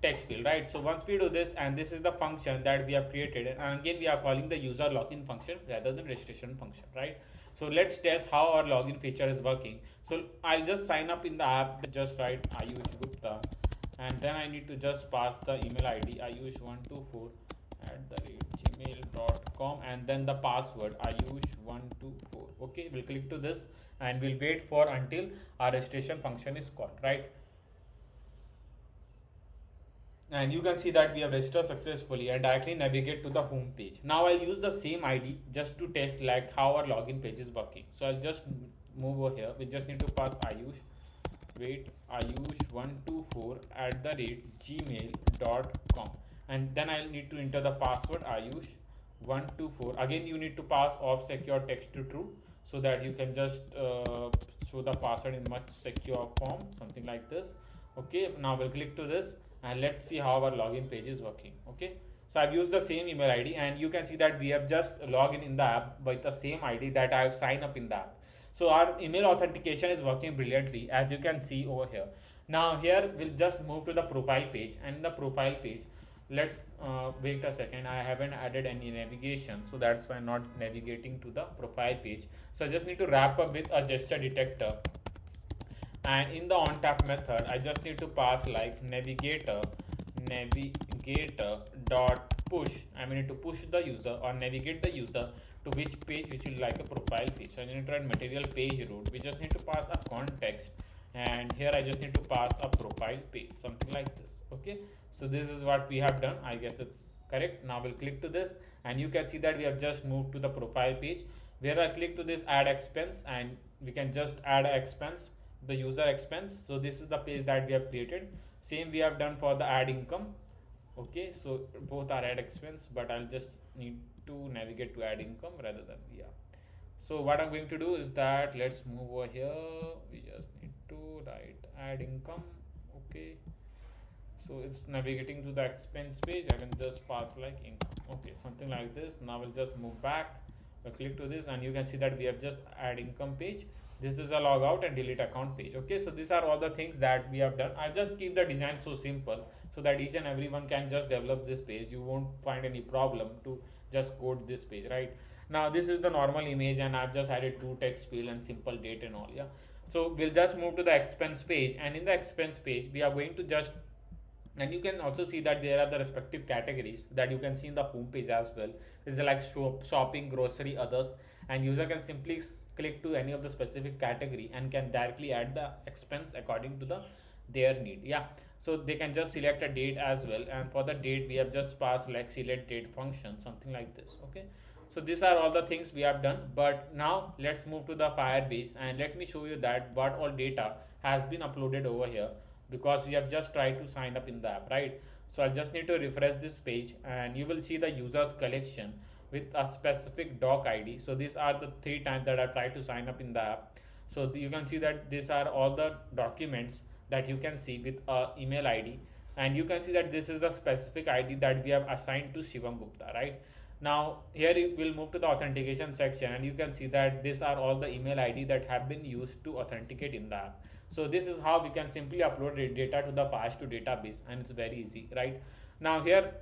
A: text field, right? So once we do this, and this is the function that we have created, and again we are calling the user login function rather than registration function, right? So let's test how our login feature is working. So I'll just sign up in the app, just write Ayush Gupta, and then I need to just pass the email ID ayush124@gmail.com, and then the password ayush124. Okay, we'll click to this and we'll wait for until our registration function is called, right? And you can see that we have registered successfully and directly navigate to the home page. Now I'll use the same ID just to test like how our login page is working. So I'll just move over here. We just need to pass Ayush, wait, ayush124@gmail.com, and then I'll need to enter the password ayush124. Again you need to pass off secure text to true, so that you can just show the password in much secure form, something like this. Okay, now we'll click to this and let's see how our login page is working. Okay, so I've used the same email ID, and you can see that we have just logged in the app with the same ID that I have signed up in the app. So our email authentication is working brilliantly, as you can see over here. Now here we'll just move to the profile page, and in the profile page, let's wait a second, I haven't added any navigation, so that's why I'm not navigating to the profile page. So I just need to wrap up with a gesture detector, and in the on tap method I just need to pass like navigator dot push. I need to push the user or navigate the user to which page which will like a profile page. So I need to write material page route. We just need to pass a context, and here I just need to pass a profile page, something like this. Okay, so this is what we have done. I guess it's correct. Now we'll click to this, and you can see that we have just moved to the profile page, where I click to this add expense, and we can just add an expense, the user expense. So this is the page that we have created. Same we have done for the add income. Okay, so both are add expense, but I'll just need to navigate to add income rather than, yeah. So what I'm going to do is that let's move over here. We just need to write add income. Okay, so it's navigating to the expense page. I can just pass like income. Okay, something like this. Now we'll just move back. We'll click to this, and you can see that we have just add income page. This is a logout and delete account page. Okay, so these are all the things that we have done. I just keep the design so simple so that each and everyone can just develop this page. You won't find any problem to just code this page, right? Now this is the normal image, and I've just added two text field and simple date and all. Yeah, so we'll just move to the expense page, and in the expense page we are going to just And you can also see that there are the respective categories that you can see in the home page as well. This is like shopping, grocery, others, and user can simply click to any of the specific category and can directly add the expense according to the their need. Yeah, so they can just select a date as well, and for the date we have just passed like select date function, something like this. Okay, so these are all the things we have done. But now let's move to the Firebase and let me show you that what all data has been uploaded over here, because we have just tried to sign up in the app, right? So I just need to refresh this page and you will see the users collection with a specific doc ID. So these are the 3 times that I tried to sign up in the app. So you can see that these are all the documents that you can see with a email ID, and you can see that this is the specific ID that we have assigned to Shivam Gupta, right? Now here we will move to the authentication section, and you can see that these are all the email ID that have been used to authenticate in the app. So this is how we can simply upload data to the Fast2 database, and it's very easy, right? Now here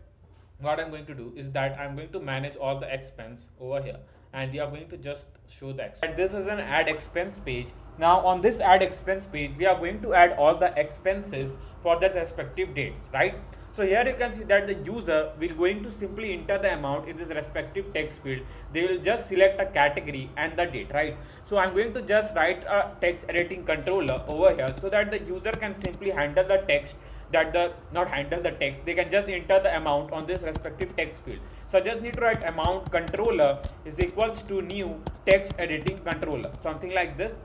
A: what I'm going to do is that I'm going to manage all the expense over here, and we are going to just show the expense. This is an add expense page. Now on this add expense page we are going to add all the expenses for the respective dates, right? So here you can see that the user will going to simply enter the amount in this respective text field. They will just select a category and the date, right? So I'm going to just write a text editing controller over here so that the user can simply handle the text, that the not handle the text, they can just enter the amount on this respective text field. So I just need to write amount controller is equals to new text editing controller, something like this.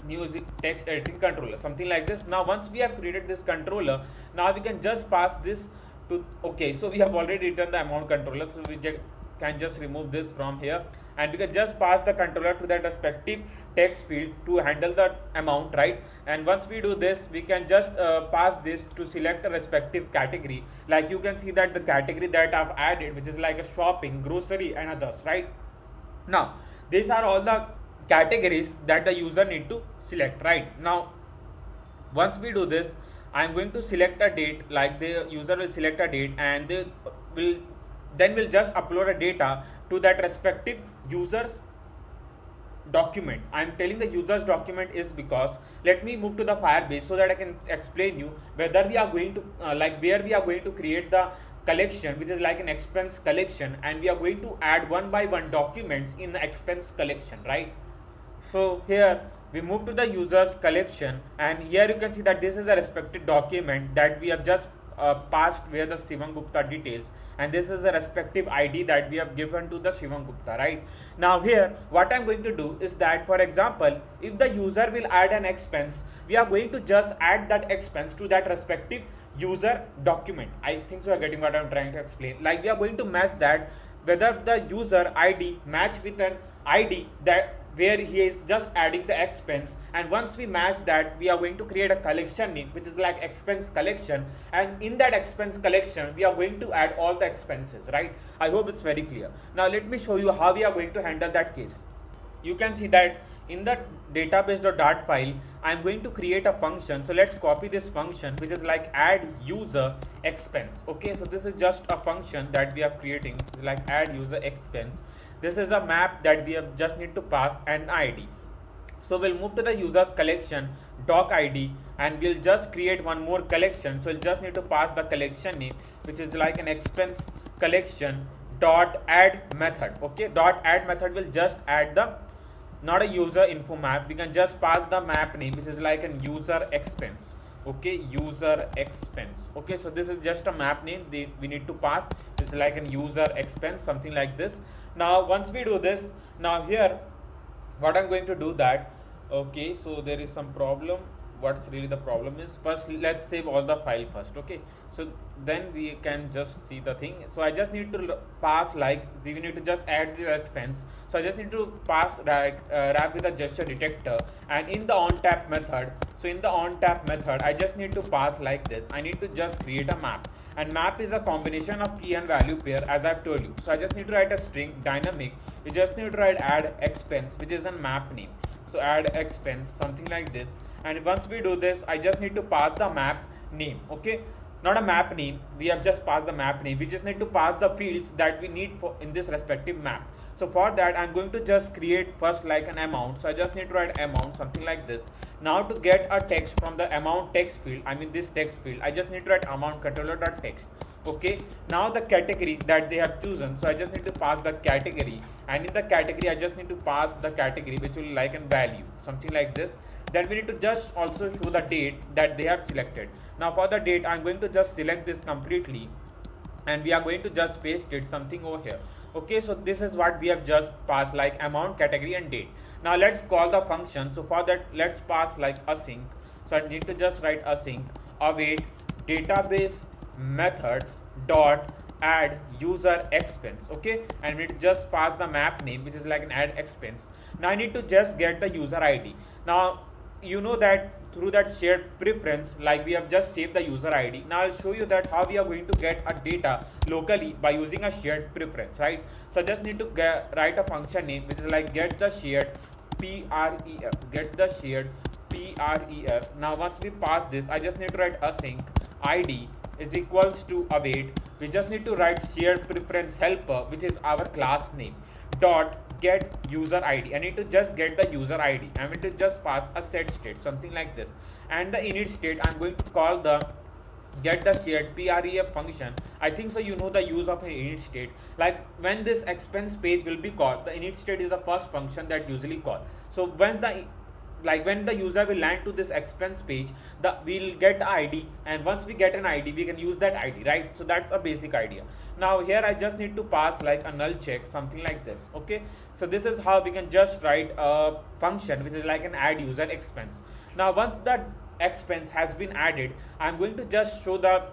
A: New text editing controller, something like this. Now once we have created this controller, now we can just pass this to, okay, so we have already written the amount controller, so we can just remove this from here, and we can just pass the controller to that respective text field to handle the amount, right? And once we do this, we can just pass this to select a respective category. Like you can see that the category that I've added, which is like a shopping, grocery, and others, right? Now these are all the categories that the user need to select, right? Now once we do this, I'm going to select a date, like the user will select a date, and they will will just upload a data to that respective user's document. I'm telling the user's document is because, let me move to the Firebase so that I can explain you whether we are going to where we are going to create the collection, which is like an expense collection, and we are going to add one by one documents in the expense collection, right? So here we move to the users collection, and here you can see that this is a respective document that we have just passed where the Shivam Gupta details, and this is a respective ID that we have given to the Shivam Gupta, right? Now here what I'm going to do is that, for example, if the user will add an expense, we are going to just add that expense to that respective user document. I think so you're getting what I'm trying to explain. Like we are going to match that, whether the user ID match with an ID that where he is just adding the expense, and once we match that, we are going to create a collection name which is like expense collection, and in that expense collection we are going to add all the expenses, right? I hope it's very clear. Now let me show you how we are going to handle that case. You can see that in the database.dart file, I'm going to create a function. So let's copy this function, which is like add user expense. Okay, so this is just a function that we are creating, like add user expense. This is a map that we have just need to pass an ID. So we'll move to the users collection doc ID, and we'll just create one more collection. So we'll just need to pass the collection name, which is like an expense collection dot add method. Okay, dot add method will just add the, not a user info map, we can just pass the map name, which is like an user expense. Okay, user expense. Okay, so this is just a map name we need to pass. It's like an user expense, something like this. Now once we do this, now here what I'm going to do that, okay, so there is some problem. What's really the problem is, first let's save all the file first. Okay, so then we can just see the thing. So I just need to pass, like we need to just add the expense. So I just need to pass wrap with a gesture detector, and in the onTap method, so in the onTap method I just need to pass like this. I need to just create a map, and map is a combination of key and value pair, as I've told you. So I just need to write a string dynamic. You just need to write add expense, which is a map name. So add expense, something like this. And once we do this, I just need to pass the map name. Okay, not a map name, we have just passed the map name. We just need to pass the fields that we need for in this respective map. So for that I'm going to just create first like an amount. So I just need to write amount, something like this. Now to get a text from the amount text field, I mean this text field, I just need to write amount controller dot text. Okay, now the category that they have chosen, so I just need to pass the category, and in the category I just need to pass the category which will like an value, something like this. Then we need to just also show the date that they have selected. Now for the date I'm going to just select this completely, and we are going to just paste it something over here. Okay, so this is what we have just passed, like amount, category and date. Now let's call the function. So for that let's pass like async. So I need to just write async await database methods dot add user expense. Okay, and we need to just pass the map name which is like an add expense. Now I need to just get the user ID. Now you know that through that shared preference, like we have just saved the user ID. Now I'll show you that how we are going to get a data locally by using a shared preference, right? So I just need to write a function name which is like get the shared pref, get the shared pref. Now once we pass this, I just need to write async id is equals to await. We just need to write shared preference helper, which is our class name, dot get user id. I need to just get the user id. I'm going to just pass a set state, something like this, and the init state I'm going to call the get the shared pref function. I think so you know the use of an init state. Like when this expense page will be called, the init state is the first function that usually call. So once the when the user will land to this expense page, we'll get the id, and once we get an id we can use that id, right? So that's a basic idea. Now here I just need to pass like a null check, something like this. Okay, so this is how we can just write a function which is like an add user expense. Now once that expense has been added, I'm going to just show the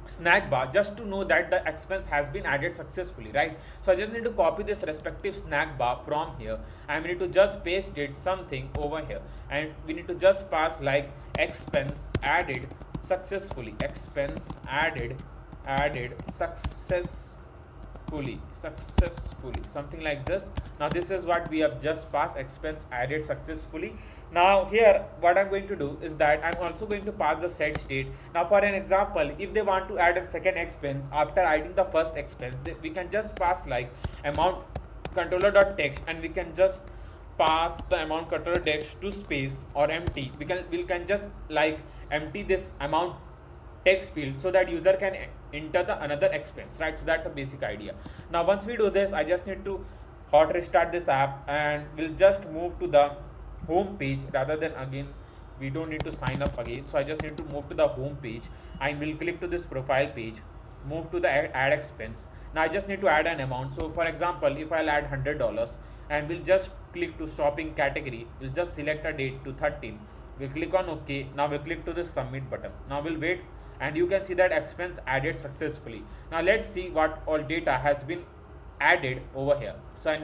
A: snack bar just to know that the expense has been added successfully, right? So I just need to copy this respective snack bar from here, and we need to just paste it something over here, and we need to just pass like expense added successfully, expense added successfully, something like this. Now this is what we have just passed, expense added successfully. Now here what I'm going to do is that I'm also going to pass the set state. Now for an example, if they want to add a second expense after adding the first expense, we can just pass like amount controller dot text, and we can just pass the amount controller text to space or empty. We can just like empty this amount text field so that user can enter the another expense, right? So that's a basic idea. Now once we do this, I just need to hot restart this app, and we'll just move to the home page rather than again we don't need to sign up again. So I just need to move to the home page. I will click to this profile page, move to the add expense. Now I just need to add an amount. So for example, if I'll add $100, and we'll just click to shopping category, we'll just select a date to 13, we'll click on OK. Now we'll click to the submit button. Now we'll wait, and you can see that expense added successfully. Now let's see what all data has been added over here. So I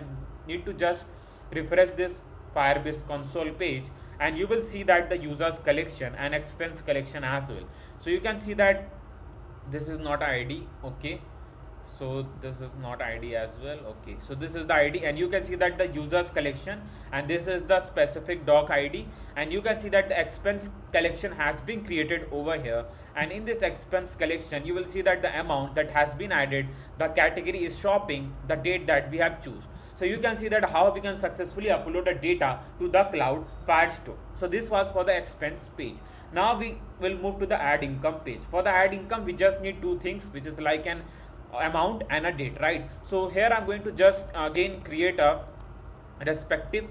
A: need to just refresh this Firebase console page, and you will see that the users collection and expense collection as well. So you can see that this is not ID. Okay, so this is not ID as well. Okay, so this is the ID, and you can see that the users collection, and this is the specific doc ID, and you can see that the expense collection has been created over here. And in this expense collection you will see that the amount that has been added, the category is shopping, the date that we have choose. So you can see that how we can successfully upload the data to the cloud Firestore. So this was for the expense page. Now we will move to the add income page. For the add income, we just need two things, which is like an amount and a date, right? So here I'm going to just again create a respective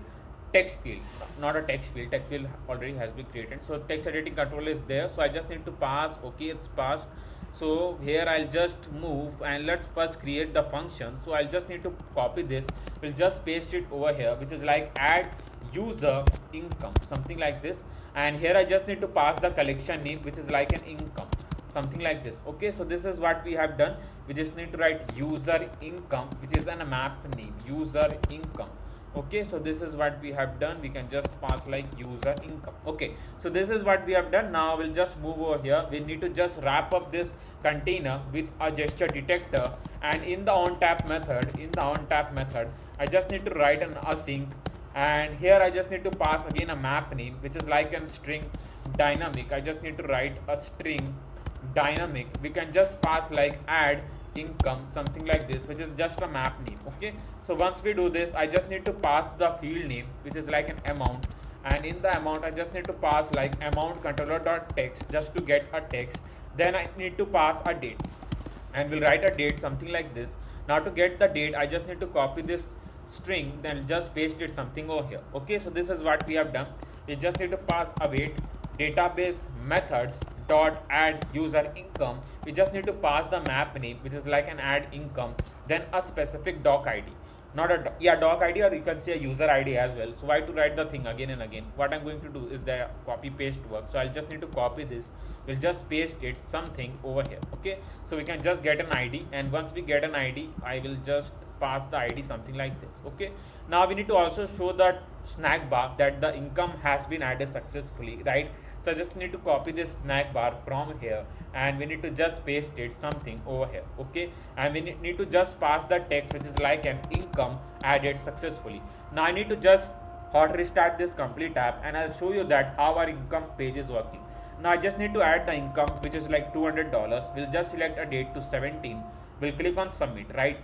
A: text field, not a text field. Text field already has been created. So text editing control is there. So I just need to pass. Okay, it's passed. So here I'll just move, and let's first create the function. So I'll just need to copy this. We'll just paste it over here, which is like add user income, something like this. And here I just need to pass the collection name, which is like an income, something like this. Okay, so this is what we have done. We just need to write user income, which is a map name, user income. Okay, so this is what we have done. We can just pass like user income. Okay, so this is what we have done. Now we'll just move over here. We need to just wrap up this container with a gesture detector, and in the onTap method, I just need to write an async, and here I just need to pass again a map name, which is like a string dynamic. I just need to write a string dynamic. We can just pass like add income, something like this, which is just a map name. Okay, so once we do this, I just need to pass the field name, which is like an amount, and in the amount I just need to pass like amount controller dot text just to get a text. Then I need to pass a date, and we'll write a date, something like this. Now to get the date, I just need to copy this string, then just paste it something over here. Okay, so this is what we have done. We just need to pass await database methods dot add user income. We just need to pass the map name, which is like an add income, then a specific doc id, not a doc id, or you can say a user id as well. So why to write the thing again and again? What I'm going to do is the copy paste work. So I'll just need to copy this, we'll just paste it something over here. Okay, so we can just get an id, and once we get an id, I will just pass the id something like this. Okay, now we need to also show the snack bar that the income has been added successfully, right? So I just need to copy this snack bar from here, and we need to just paste it something over here. Okay, and we need to just pass the text, which is like an income added successfully. Now I need to just hot restart this complete app, and I'll show you that how our income page is working. Now I just need to add the income, which is like $200. We'll just select a date to 17. We'll click on submit, right?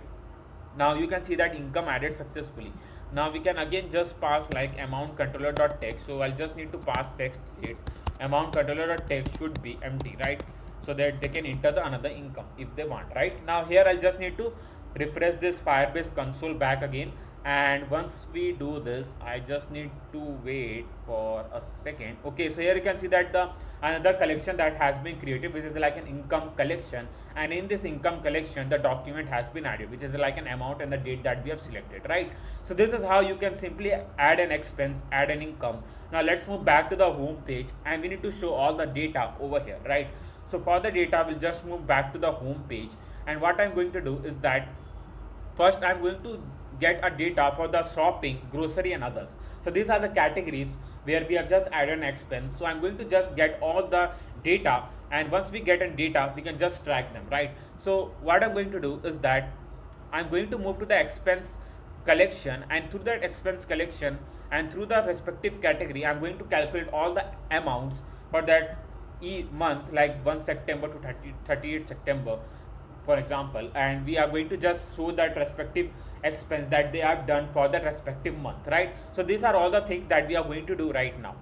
A: Now you can see that income added successfully. Now we can again just pass like amount controller dot text. So I'll just need to pass text state. Amount controller dot text should be empty, right? So that they can enter the another income if they want, right? Now here I'll just need to refresh this Firebase console back again, and once we do this, I just need to wait for a second. Okay, so here you can see that the another collection that has been created, which is like an income collection, and in this income collection the document has been added, which is like an amount and the date that we have selected, right? So this is how you can simply add an expense, add an income. Now let's move back to the home page, and we need to show all the data over here, right? So for the data, we'll just move back to the home page, and what I'm going to do is that first I'm going to get a data for the shopping, grocery and others. So these are the categories where we have just added an expense. So I'm going to just get all the data, and once we get in data, we can just track them, right? So what I'm going to do is that I'm going to move to the expense collection, and through that expense collection and through the respective category, I'm going to calculate all the amounts for that month, like 1 September to 38 September, for example, and we are going to just show that respective expense that they have done for that respective month, right? So these are all the things that we are going to do right now.